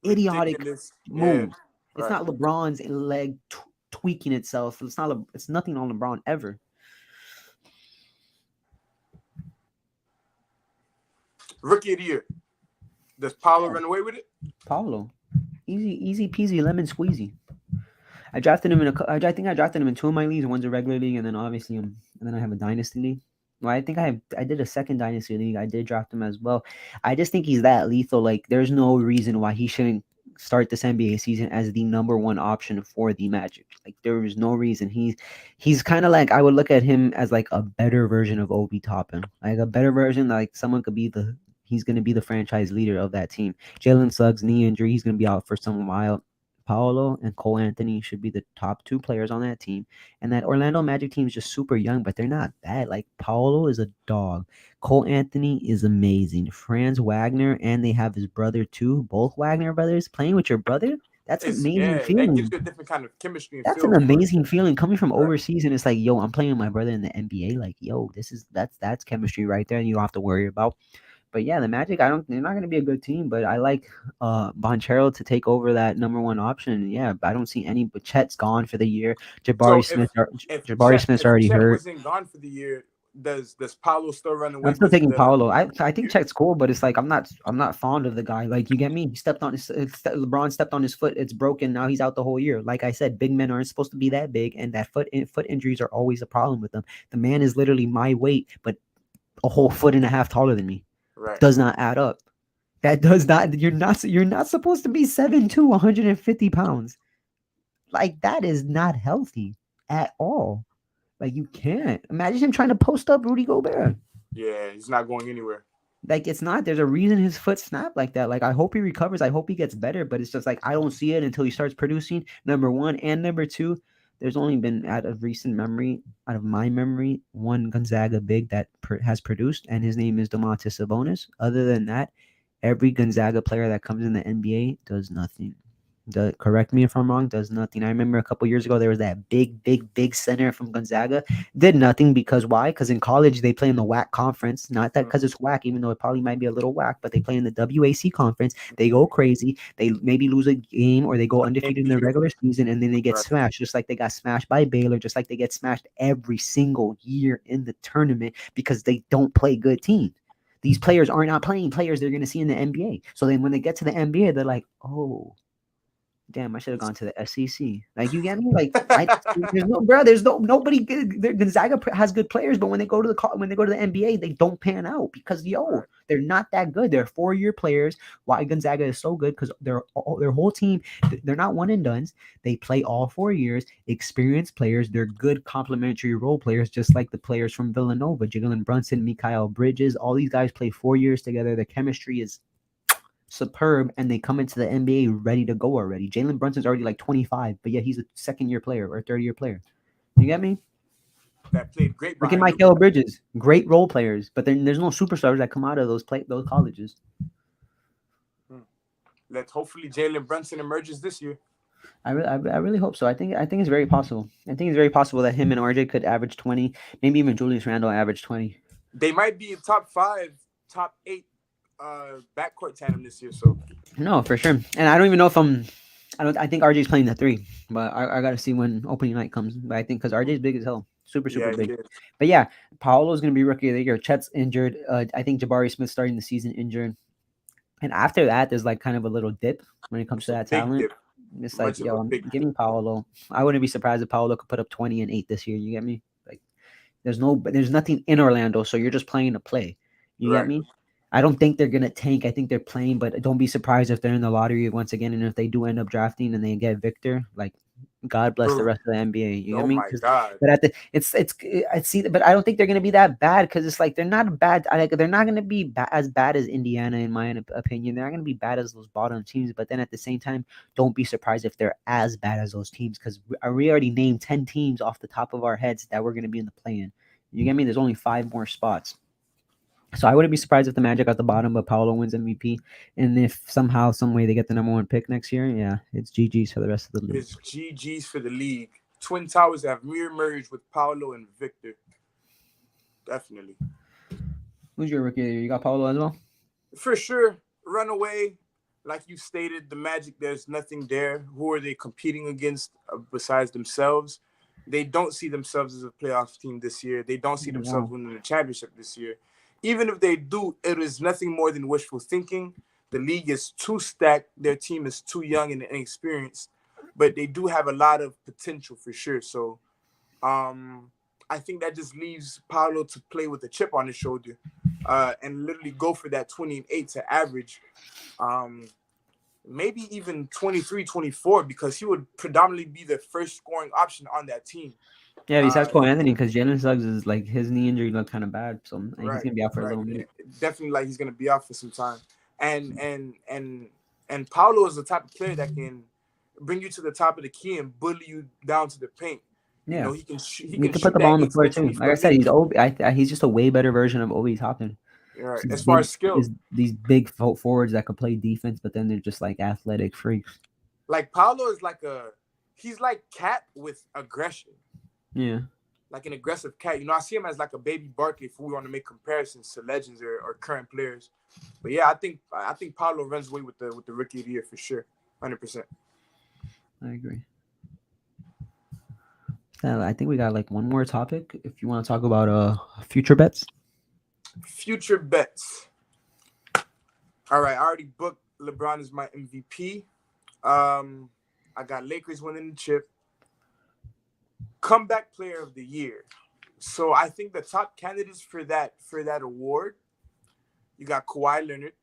idiotic moves. It's not LeBron's leg tweaking itself. It's nothing on LeBron ever. Rookie of the year. Does Paolo run away with it? Paolo, easy peasy lemon squeezy. I drafted him I think I drafted him in 2 of my leagues. One's a regular league, and then obviously and then I have a dynasty league. Well, I think I did a second dynasty league. I did draft him as well. I just think he's that lethal. Like, there's no reason why he shouldn't start this NBA season as the number 1 option for the Magic. Like, there is no reason. He's kind of like, I would look at him as like a better version of Obi Toppin. Like a better version, like someone could be he's going to be the franchise leader of that team. Jalen Suggs, knee injury. He's going to be out for some while. Paolo and Cole Anthony should be the top 2 players on that team. And that Orlando Magic team is just super young, but they're not bad. Like, Paolo is a dog. Cole Anthony is amazing. Franz Wagner, and they have his brother too. Both Wagner brothers playing with your brother. That's an amazing feeling. That gives you a different kind of chemistry. That's an amazing feeling coming from overseas, and it's like, yo, I'm playing with my brother in the NBA. Like, yo, that's chemistry right there, and you don't have to worry about. But yeah, the Magic, they're not going to be a good team, but I like Banchero to take over that number 1 option. Yeah, I don't see any, but Chet's gone for the year. Jabari Smith's already hurt. If Chet wasn't gone for the year, does Paolo still run away? I'm still taking Paolo. I think Chet's cool, but it's like I'm not fond of the guy. Like, you get me? He stepped on LeBron stepped on his foot. It's broken. Now he's out the whole year. Like I said, big men aren't supposed to be that big, and that foot injuries are always a problem with them. The man is literally my weight, but a whole foot and a half taller than me. Right. Does not add up. That does not. You're not supposed to be 7'2", 150 pounds. Like that is not healthy at all. Like you can't imagine him trying to post up Rudy Gobert. Yeah, he's not going anywhere. Like it's not. There's a reason his foot snapped like that. Like I hope he recovers. I hope he gets better. But it's just like I don't see it until he starts producing. Number one and number two. There's only been out of my memory, one Gonzaga big that has produced, and his name is Domantas Sabonis. Other than that, every Gonzaga player that comes in the NBA does nothing. Correct me if I'm wrong, does nothing. I remember a couple years ago there was that big center from Gonzaga, did nothing because why? Because in college they play in the WAC conference. Not that because it's WAC, even though it probably might be a little whack, but they play in the WAC conference. They go crazy. They maybe lose a game or they go undefeated in the regular season, and then they get smashed, just like they got smashed by Baylor, just like they get smashed every single year in the tournament because they don't play good teams. These players are not playing players they're going to see in the NBA. So then when they get to the NBA, they're like, oh, damn, I should have gone to the SEC. Like, you get me? Like, there's nobody good. Gonzaga has good players, but when they go to the NBA, they don't pan out because they're not that good. They're 4-year players. Why Gonzaga is so good? Because their whole team, they're not one and dones. They play all 4 years. Experienced players. They're good complementary role players, just like the players from Villanova, Jalen Brunson, Mikal Bridges. All these guys play 4 years together. The chemistry is superb, and they come into the NBA ready to go already. Jalen Brunson's already like 25, but yet he's a second-year player or a third-year player. You get me? That played great. Look at Mikal Bridges, great role players, but then there's no superstars that come out of those colleges. Let's hopefully Jalen Brunson emerges this year. I really hope so. I think it's very possible. I think it's very possible that him and RJ could average 20, maybe even Julius Randle average 20. They might be a top 5, top 8 backcourt tandem this year. So no, for sure. And I don't even know if I think RJ's playing the 3, but I got to see when opening night comes. But I think because RJ's big as hell, super big. But yeah, Paolo's gonna be rookie of the year. Chet's injured. I think Jabari Smith starting the season injured. And after that, there's like kind of a little dip when it comes to that talent. Dip. It's like, give me Paolo. I wouldn't be surprised if Paolo could put up 20 and 8 this year. You get me? Like, there's nothing in Orlando, so you're just playing to play. You get me? I don't think they're gonna tank. I think they're playing, but don't be surprised if they're in the lottery once again. And if they do end up drafting and they get Victor, like, God bless the rest of the NBA. You get me? My God. But but I don't think they're gonna be that bad because it's like they're not bad. They're not gonna be as bad as Indiana, in my opinion. They're not gonna be bad as those bottom teams. But then at the same time, don't be surprised if they're as bad as those teams because we already named 10 teams off the top of our heads that we're gonna be in the play-in. You get me? There's only 5 more spots. So I wouldn't be surprised if the Magic at the bottom, but Paolo wins MVP. And if somehow, some way they get the number 1 pick next year, yeah, it's GG's for the rest of the league. It's GG's for the league. Twin Towers have reemerged with Paolo and Victor. Definitely. Who's your rookie of the year? You got Paolo as well? For sure. Runaway. Like you stated, the Magic, there's nothing there. Who are they competing against besides themselves? They don't see themselves as a playoff team this year. They don't see themselves winning the championship this year. Even if they do, it is nothing more than wishful thinking. The league is too stacked. Their team is too young and inexperienced, but they do have a lot of potential for sure. So I think that just leaves Paolo to play with a chip on his shoulder and literally go for that 20 and 8 to average. Maybe even 23, 24, because he would predominantly be the first scoring option on that team. Yeah, besides Cole Anthony, because Jalen Suggs is like his knee injury looked kind of bad, so he's gonna be out for a little bit. Definitely, like he's gonna be out for some time. And Paolo is the type of player that can bring you to the top of the key and bully you down to the paint. Yeah, you know, he can put the ball on the floor too. Like I said, he's just a way better version of Obi Toppin. Right. As far as skill, these big forwards that could play defense, but then they're just like athletic freaks. Like Paolo is he's like Cat with aggression. Yeah. Like an aggressive cat. You know, I see him as like a baby Barkley if we want to make comparisons to legends or current players. But yeah, I think Paolo runs away with the rookie of the year for sure. 100%. I agree. I think we got like one more topic if you want to talk about future bets. Future bets. All right, I already booked LeBron as my MVP. I got Lakers winning the chip. Comeback player of the year. So I think the top candidates for that award, you got Kawhi Leonard,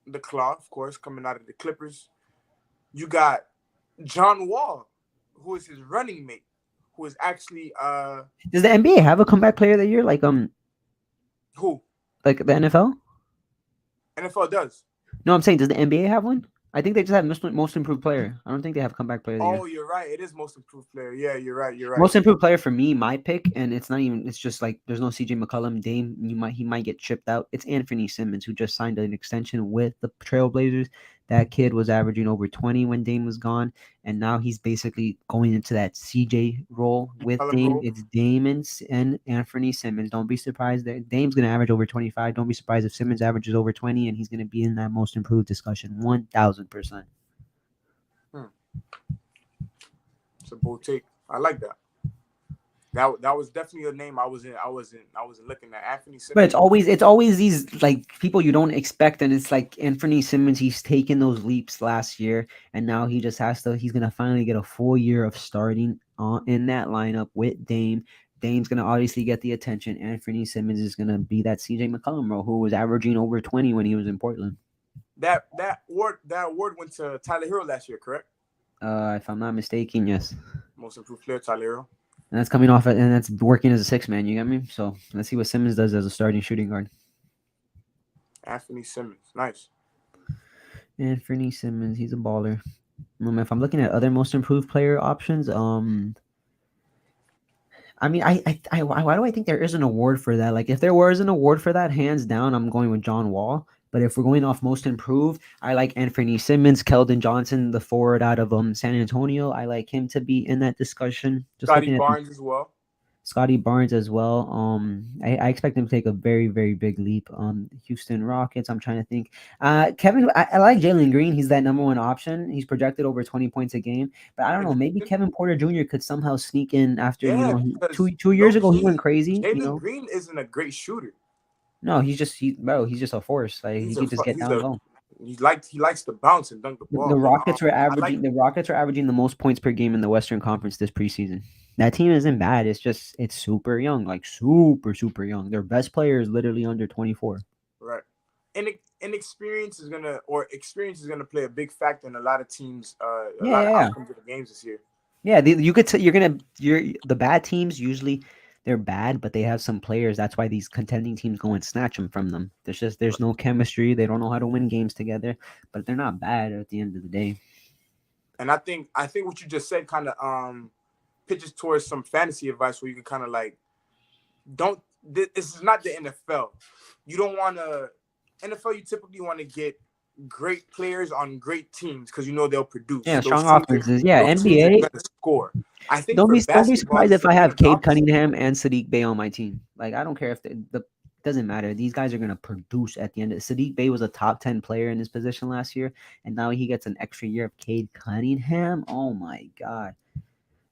the Claw, of course, coming out of the Clippers. You got John Wall, who is his running mate, who is actually Does the NBA have a comeback player of the year who like the NFL? NFL does. No, I'm saying does the NBA have one? I think they just have most improved player. I don't think they have comeback player of the year. Oh, you're right. It is most improved player. Yeah, you're right. You're right. Most improved player for me, my pick, and it's not even. It's just like there's no CJ McCollum. Dame, he might get chipped out. It's Anthony Simmons who just signed an extension with the Trailblazers. That kid was averaging over 20 when Dame was gone, and now he's basically going into that CJ role with McCollum Dame. role. It's Dame and Anthony Simmons. Don't be surprised that Dame's gonna average over 25. Don't be surprised if Simmons averages over 20, and he's gonna be in that most improved discussion 1,000%. It's a bold take. I like that. That was definitely a name I wasn't looking at. Anthony Simmons. But it's always these like people you don't expect, and it's like Anthony Simmons. He's taken those leaps last year, and now he just has to. He's gonna finally get a full year of starting in that lineup with Dame. Dame's gonna obviously get the attention. Anthony Simmons is gonna be that CJ McCollum role, who was averaging over 20 when he was in Portland. That award went to Tyler Hero last year, correct? If I'm not mistaken, yes. Most improved player, Tyler Hero. And that's coming off, and that's working as a 6-man. You get me? So let's see what Simmons does as a starting shooting guard. Anthony Simmons, nice. Anthony Simmons, he's a baller. If I'm looking at other most improved player options, I mean, why do I think there is an award for that? Like, if there was an award for that, hands down, I'm going with John Wall. But if we're going off most improved, I like Anthony Simmons, Keldon Johnson, the forward out of San Antonio. I like him to be in that discussion. Just Scotty looking at Barnes as well. Scotty Barnes as well. I expect him to take a very, very big leap. Houston Rockets. I'm trying to think. Kevin, I like Jalen Green. He's that number one option. He's projected over 20 points a game. But I don't know. Maybe Kevin Porter Jr. could somehow sneak in after two years ago he went crazy. Jalen Green isn't a great shooter. No, he's just a force. Like he could just get down low. He likes to bounce and dunk the ball. The Rockets were averaging the most points per game in the Western Conference this preseason. That team isn't bad. It's just it's super young, like super young. Their best player is literally under 24. Right, and experience is gonna play a big factor in a lot of teams. A lot of outcomes of the games this year. Yeah, the bad teams usually they're bad, but they have some players. That's why these contending teams go and snatch them from them. There's no chemistry. They don't know how to win games together, but they're not bad at the end of the day. And I think what you just said kind of pitches towards some fantasy advice where you can kind of like, this is not the NFL. You don't want to NFL. You typically want to get great players on great teams because you know they'll produce. Yeah, strong offenses. Yeah, NBA score. I think don't be surprised if I have Cade Cunningham and Sadiq Bey on my team. Like I don't care if the doesn't matter. These guys are gonna produce at the end. Sadiq Bey was a top 10 player in his position last year, and now he gets an extra year of Cade Cunningham. Oh my god.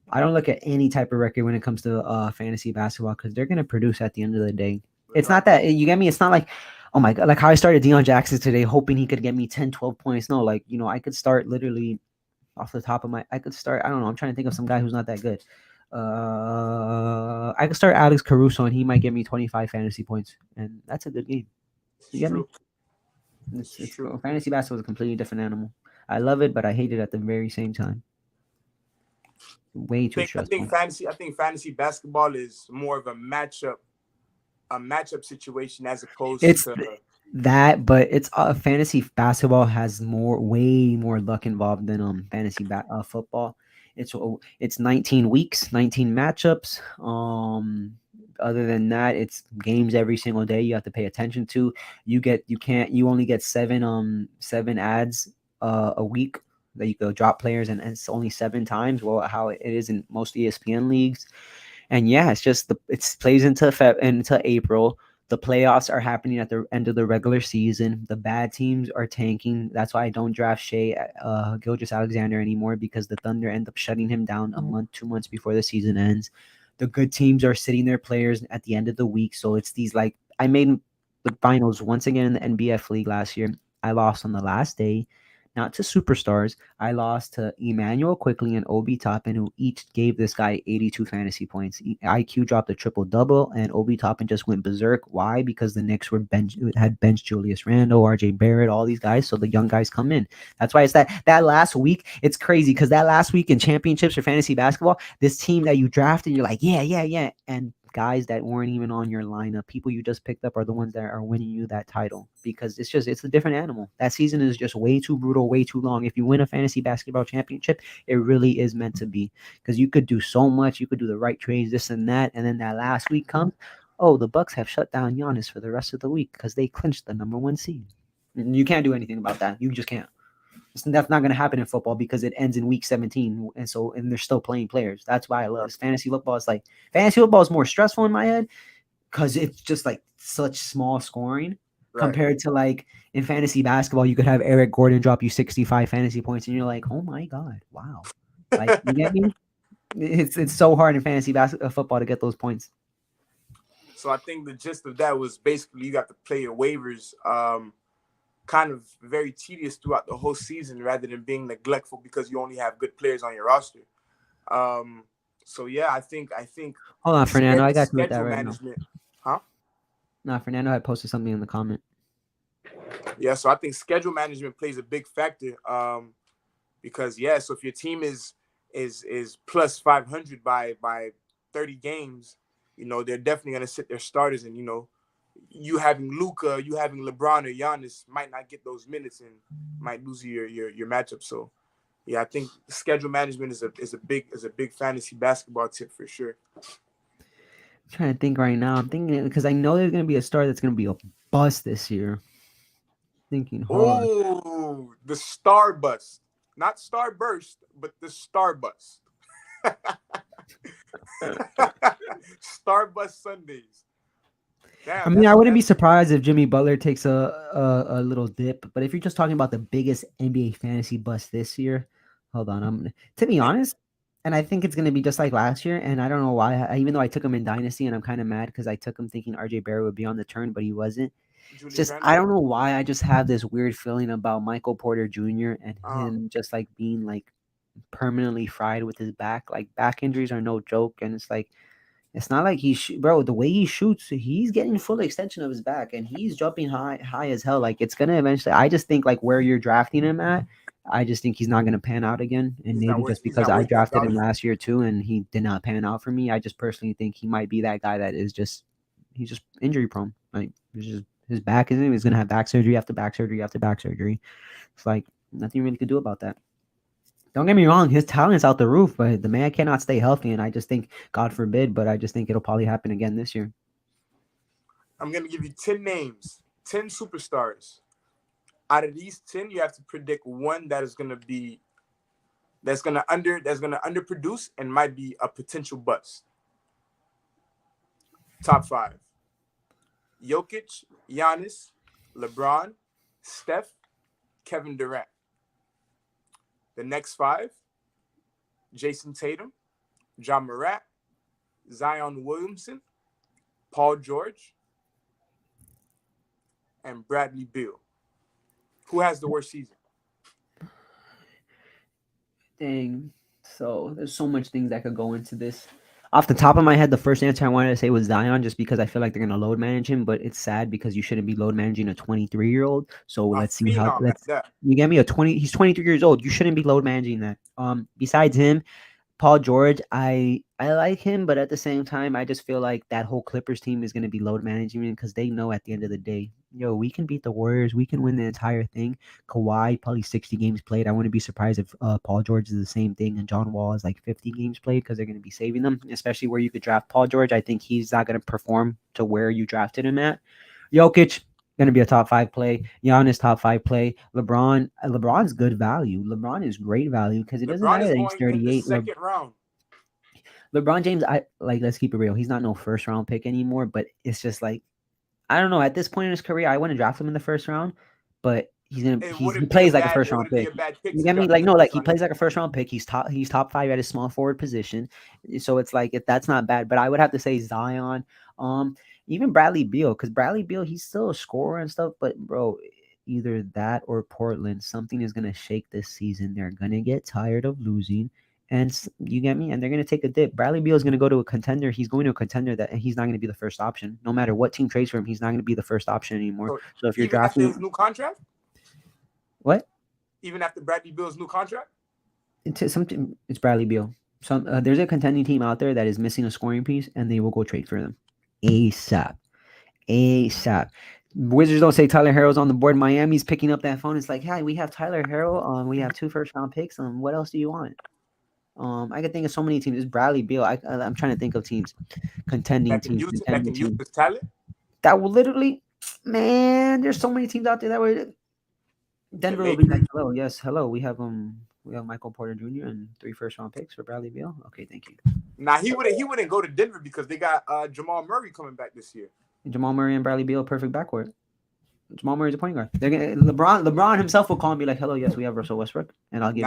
I don't look at any type of record when it comes to fantasy basketball because they're gonna produce at the end of the day. It's not that you get me. It's not like, oh my god, like how I started Deion Jackson today, hoping he could get me 10, 12 points. No, like I could start literally off the top of my. I don't know. I'm trying to think of some guy who's not that good. I could start Alex Caruso and he might give me 25 fantasy points, and that's a good game. You get me? It's true. Fantasy basketball is a completely different animal. I love it, but I hate it at the very same time. Way too stressful. I think fantasy basketball is more of a matchup situation as opposed to that, but it's fantasy basketball has way more luck involved than fantasy football. It's 19 weeks, 19 matchups. Other than that, it's games every single day you have to pay attention to. You only get seven ads a week that you go drop players, and it's only 7 times. Well, how it is in most ESPN leagues. And yeah, it's just it plays into April. The playoffs are happening at the end of the regular season. The bad teams are tanking. That's why I don't draft Gilgeous-Alexander anymore, because the Thunder end up shutting him down a month, 2 months before the season ends. The good teams are sitting their players at the end of the week. So it's these I made the finals once again in the NBF league last year. I lost on the last day. not to superstars. I lost to Emmanuel Quickly and Obi Toppin, who each gave this guy 82 fantasy points. IQ dropped a triple double, and Obi Toppin just went berserk. Why? Because the Knicks had benched Julius Randle, RJ Barrett, all these guys, so the young guys come in. That's why it's that last week. It's crazy because that last week in championships for fantasy basketball, this team that you drafted, you're like, yeah, and guys that weren't even on your lineup, people you just picked up, are the ones that are winning you that title, because it's a different animal. That season is just way too brutal, way too long. If you win a fantasy basketball championship, it really is meant to be, because you could do so much, you could do the right trades, this and that, and then that last week comes, oh, the Bucks have shut down Giannis for the rest of the week because they clinched the number one seed. You can't do anything about that. You just can't. That's not going to happen in football because it ends in week 17, and they're still playing players. That's why I love fantasy football. It's like fantasy football is more stressful in my head because it's just like such small scoring compared to like in fantasy basketball. You could have Eric Gordon drop you 65 fantasy points, and you're like, oh my god, wow! Like, you get me? It's so hard in fantasy football to get those points. So I think the gist of that was basically you got to play your waivers. Kind of very tedious throughout the whole season rather than being neglectful because you only have good players on your roster. So yeah, I think. Hold on, Fernando, I got you with that right management. now. Huh? No, Fernando had posted something in the comment. Yeah, so I think schedule management plays a big factor. Because yeah, so if your team is plus 500 by 30 games, you know, they're definitely gonna sit their starters, and you know, you having Luka, you having LeBron or Giannis might not get those minutes and might lose your matchup. So yeah, I think schedule management is a big fantasy basketball tip for sure. I'm trying to think right now. I'm thinking because I know there's gonna be a star that's gonna be a bust this year. Thinking hard. Oh, the star bust, not star burst, but the star bust. Starbucks Sundays. Damn, I mean, I wouldn't be surprised if Jimmy Butler takes a little dip, but if you're just talking about the biggest NBA fantasy bust this year, hold on. To be honest, and I think it's going to be just like last year, and I don't know why. Even though I took him in Dynasty, and I'm kind of mad because I took him thinking RJ Barrett would be on the turn, but he wasn't. It's just, I don't know why. I just have this weird feeling about Michael Porter Jr. and him just like being like permanently fried with his back. Like, back injuries are no joke, and it's not like bro, the way he shoots, he's getting full extension of his back, and he's jumping high as hell. Like, it's gonna eventually. I just think like where you're drafting him at, I just think he's not gonna pan out again. And maybe just because I drafted him last year too, and he did not pan out for me, I just personally think he might be that guy that is he's just injury prone. Like, his back isn't. He's gonna have back surgery after back surgery after back surgery. It's like nothing you really could do about that. Don't get me wrong, his talent's out the roof, but the man cannot stay healthy, and I just think, God forbid, but I just think it'll probably happen again this year. I'm going to give you 10 names, 10 superstars. Out of these 10, you have to predict one that is going to underproduce and might be a potential bust. Top 5. Jokic, Giannis, LeBron, Steph, Kevin Durant. The next 5, Jason Tatum, John Morant, Zion Williamson, Paul George, and Bradley Beal. Who has the worst season? Dang. So there's so much things that could go into this. Off the top of my head, the first answer I wanted to say was Zion, just because I feel like they're going to load manage him, but it's sad because you shouldn't be load managing a 23-year-old. So let's see how you get me he's 23 years old. You shouldn't be load managing that. Besides him, Paul George, I like him, but at the same time, I just feel like that whole Clippers team is going to be load managing because they know at the end of the day, we can beat the Warriors. We can win the entire thing. Kawhi, probably 60 games played. I wouldn't be surprised if Paul George is the same thing and John Wall is like 50 games played because they're going to be saving them, especially where you could draft Paul George. I think he's not going to perform to where you drafted him at. Jokic, going to be a top 5 play. Giannis, top 5 play. LeBron's good value. LeBron is great value because it doesn't matter that he's 38. Second round. LeBron James, let's keep it real. He's not no first round pick anymore, but it's just like, I don't know. At this point in his career, I wouldn't draft him in the first round, but he plays like a first round pick. You get me? Like, no, like he plays like a first round pick. He's top 5 at his small forward position. So it's like, that's not bad, but I would have to say Zion, even Bradley Beal, because Bradley Beal, he's still a scorer and stuff, but bro, either that or Portland. Something is gonna shake this season. They're gonna get tired of losing, and you get me. And they're gonna take a dip. Bradley Beal is gonna go to a contender. He's going to a contender that and he's not gonna be the first option. No matter what team trades for him, he's not gonna be the first option anymore. So if you're even after drafting, his new contract, what? even after Bradley Beal's new contract, It's Bradley Beal. There's a contending team out there that is missing a scoring piece, and they will go trade for them ASAP. ASAP. Wizards don't say Tyler Herro's on the board. Miami's picking up that phone. It's like, hey, we have Tyler Herro. We have 2 first-round picks. What else do you want? I can think of so many teams. It's Bradley Beal. I'm trying to think of teams, contending teams, that can use his talent. That will literally, man. There's so many teams out there that were. Denver will be like, hello, yes, hello. We have Michael Porter Jr. and 3 first-round picks for Bradley Beal. Okay, thank you. Nah, he wouldn't go to Denver because they got Jamal Murray coming back this year. Jamal Murray and Bradley Beal, perfect backcourt. Jamal Murray's a point guard. They're gonna, LeBron himself will call and be like, hello, yes, we have Russell Westbrook, and I'll give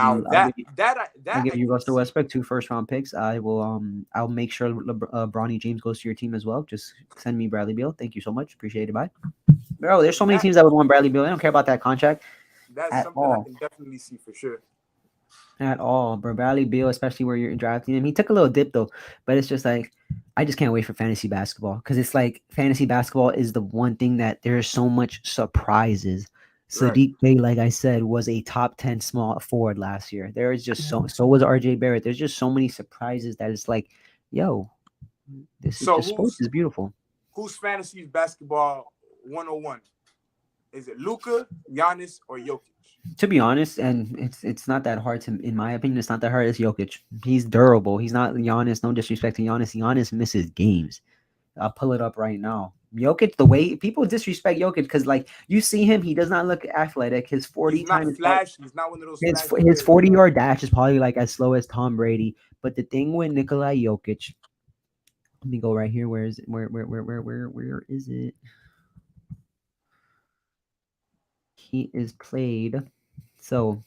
you Russell Westbrook, 2 first-round picks. I'll make sure Bronny James goes to your team as well. Just send me Bradley Beal. Thank you so much. Appreciate it. Bye. Bro, there's so many teams that would want Bradley Beal. They don't care about that contract. That's something I can definitely see for sure. At all, bro. Bradley Beal, especially where you're drafting him. He took a little dip, though. But it's just like, I just can't wait for fantasy basketball. Because it's like, fantasy basketball is the one thing that there's so much surprises. Right. Sadiq Bey, like I said, was a top 10 small forward last year. There is just so was RJ Barrett. There's just so many surprises that it's like, yo, sports is beautiful. Who's fantasy basketball 101? Is it Luka, Giannis, or Jokic? To be honest, and it's not that hard to, in my opinion, it's not that hard. It's Jokic. He's durable. He's not Giannis. No disrespect to Giannis. Giannis misses games. I'll pull it up right now. Jokic, the way people disrespect Jokic because, like, you see him, he does not look athletic. His 40 he's not flash. He's not one of those. His 40-yard dash is probably like as slow as Tom Brady. But the thing with Nikola Jokic, let me go right here. Where is it? Where is it? He is played. So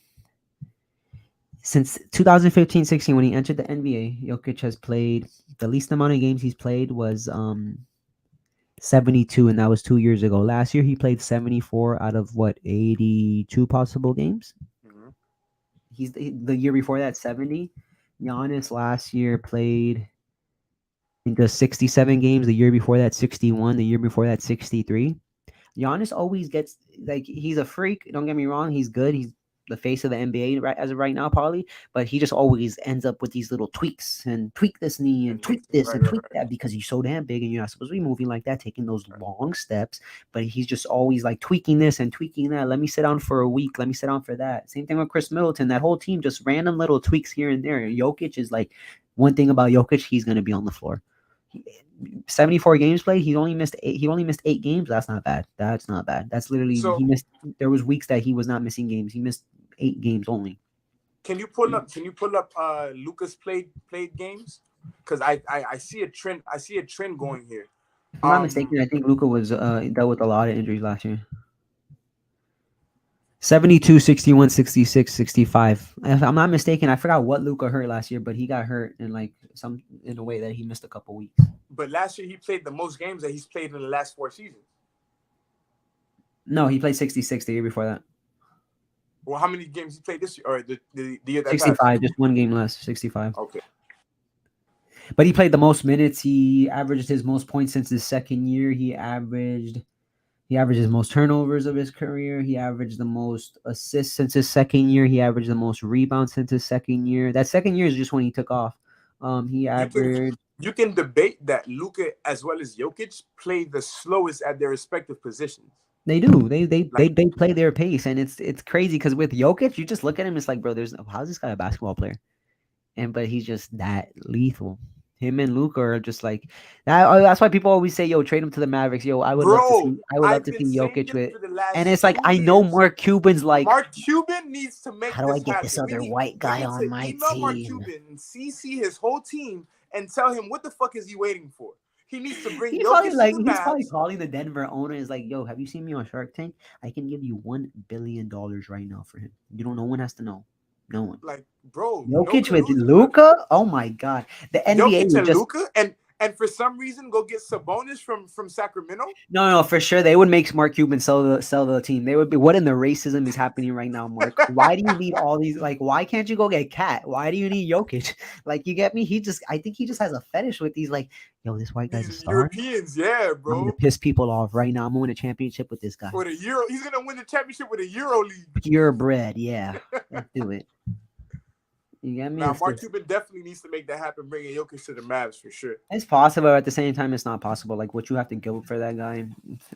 since 2015-16, when he entered the NBA, Jokic has played the least amount of games he's played was 72, and that was 2 years ago. Last year he played 74 out of 82 possible games. Mm-hmm. He's the year before that 70. Giannis last year played into 67 games. The year before that 61. The year before that 63. Giannis always gets, like, he's a freak. Don't get me wrong. He's good. He's the face of the NBA right as of right now, probably. But he just always ends up with these little tweaks and tweak this knee and tweak this and tweak that because he's so damn big and you're not supposed to be moving like that, taking those long steps. But he's just always like tweaking this and tweaking that. Let me sit down for a week. Let me sit down for that. Same thing with Chris Middleton. That whole team, just random little tweaks here and there. Jokic is like, one thing about Jokic, he's going to be on the floor. 74 games played. He only missed 8 games. That's not bad. That's not bad. That's literally he missed. There was weeks that he was not missing games. He missed 8 games only. Can you pull up Luka's played games? Because I see a trend. I see a trend going here. If I'm not mistaken, I think Luka was dealt with a lot of injuries last year. 72, 61, 66, 65. If I'm not mistaken, I forgot what Luka hurt last year, but he got hurt in a way that he missed a couple weeks. But last year he played the most games that he's played in the last 4 seasons. No, he played 66 the year before that. Well, how many games he played this year? Or the year that 65, passed? just 1 game less, 65. Okay. But he played the most minutes. He averaged his most points since his second year. He averaged his most turnovers of his career. He averaged the most assists since his second year. He averaged the most rebounds since his second year. That second year is just when he took off. He averaged. You can debate that Luka as well as Jokic play the slowest at their respective positions. They do. They play their pace, and it's crazy because with Jokic, you just look at him. It's like, bro, how's this guy a basketball player? But he's just that lethal. Him and Luka are just like that. That's why people always say, "Yo, trade him to the Mavericks." Yo, I would love to see Jokic with. And it's like I know Mark Cuban's like. Mark Cuban needs to make. How do I get this other white guy on my team? Mark Cuban and CC his whole team and tell him what the fuck is he waiting for? He needs to bring. He's probably calling the Denver owner. Is like, yo, have you seen me on Shark Tank? I can give you $1 billion right now for him. No one has to know. No one. Like, bro, Jokic with Luka? Oh my god. The NBA Jokic and Luka, and and for some reason go get Sabonis from Sacramento. No, for sure they would make Mark Cuban sell the team. They would be. What in the racism is happening right now, Mark? Why do you need all these? Like, why can't you go get Cat? Why do you need Jokic? Like, you get me? I think he just has a fetish with these. Like, yo, this white guy's a These star. Europeans, yeah, I'm gonna bro. piss people off right now. I'm gonna win a championship with this guy. For the Euro, he's gonna win the championship with a Euro League. Purebred, yeah. Let's do it. You get me? Now, Mark Cuban definitely needs to make that happen, bringing Jokic to the Mavs for sure. It's possible. At the same time, it's not possible. Like, what you have to give up for that guy,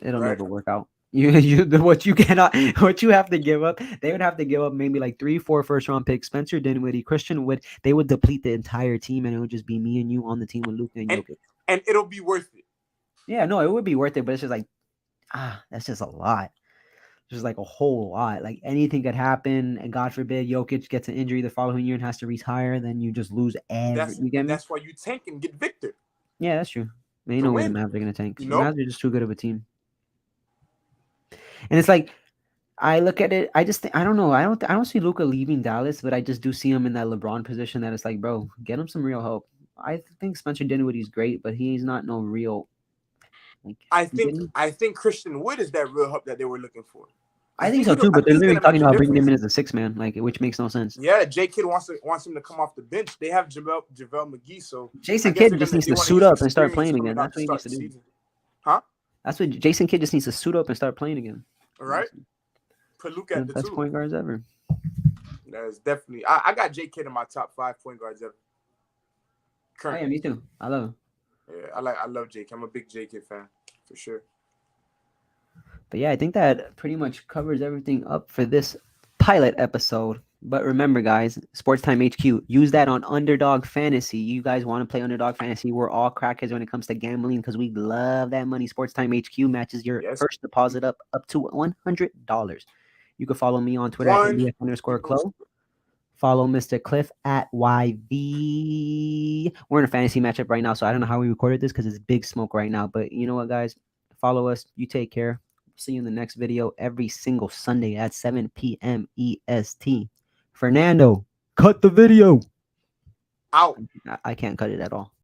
it'll Right. never work out. What you have to give up, they would have to give up maybe like 3-4 first-round picks. Spencer Dinwiddie, Christian Wood, they would deplete the entire team, and it would just be me and you on the team with Luka and Jokic. And it'll be worth it. Yeah, no, it would be worth it, but it's just like, that's just a lot. Just like a whole lot. Like, anything could happen, and God forbid Jokic gets an injury the following year and has to retire, then you just lose you get me? That's why you tank and get Victor. Yeah, that's true. Ain't no way the Mavs are gonna tank. The Mavs are just too good of a team. And it's like, I look at it, I just think, I don't know. I don't see Luka leaving Dallas, but I just do see him in that LeBron position that it's like, bro, get him some real help. I think Spencer Dinwiddie's great, but he's not no real. Like, I think Christian Wood is that real help that they were looking for. I think so too, but they're literally talking about bringing him in as a six man, like, which makes no sense. Yeah, J Kidd wants him to come off the bench. They have JaVale McGee, so Jason Kidd just needs to suit up and start playing again. That's what he needs to do. Huh? That's what Jason Kidd just needs to suit up and start playing again. All right. Put Luke at the best point guards ever. That is definitely. I got J Kidd in my top 5 point guards ever. Currently. Oh, yeah, me too. I love him. Yeah, I love J Kidd. I'm a big J Kidd fan for sure. But yeah, I think that pretty much covers everything up for this pilot episode. But remember, guys, Sports Time HQ, use that on Underdog Fantasy. You guys want to play Underdog Fantasy? We're all crackheads when it comes to gambling because we love that money. Sports Time HQ matches your first deposit up to $100. You can follow me on Twitter at NDF_Clo. Follow Mr. Cliff at YV. We're in a fantasy matchup right now, so I don't know how we recorded this because it's big smoke right now. But you know what, guys? Follow us. You take care. See you in the next video every single Sunday at 7 p.m. EST. Fernando, cut the video. Out. I can't cut it at all.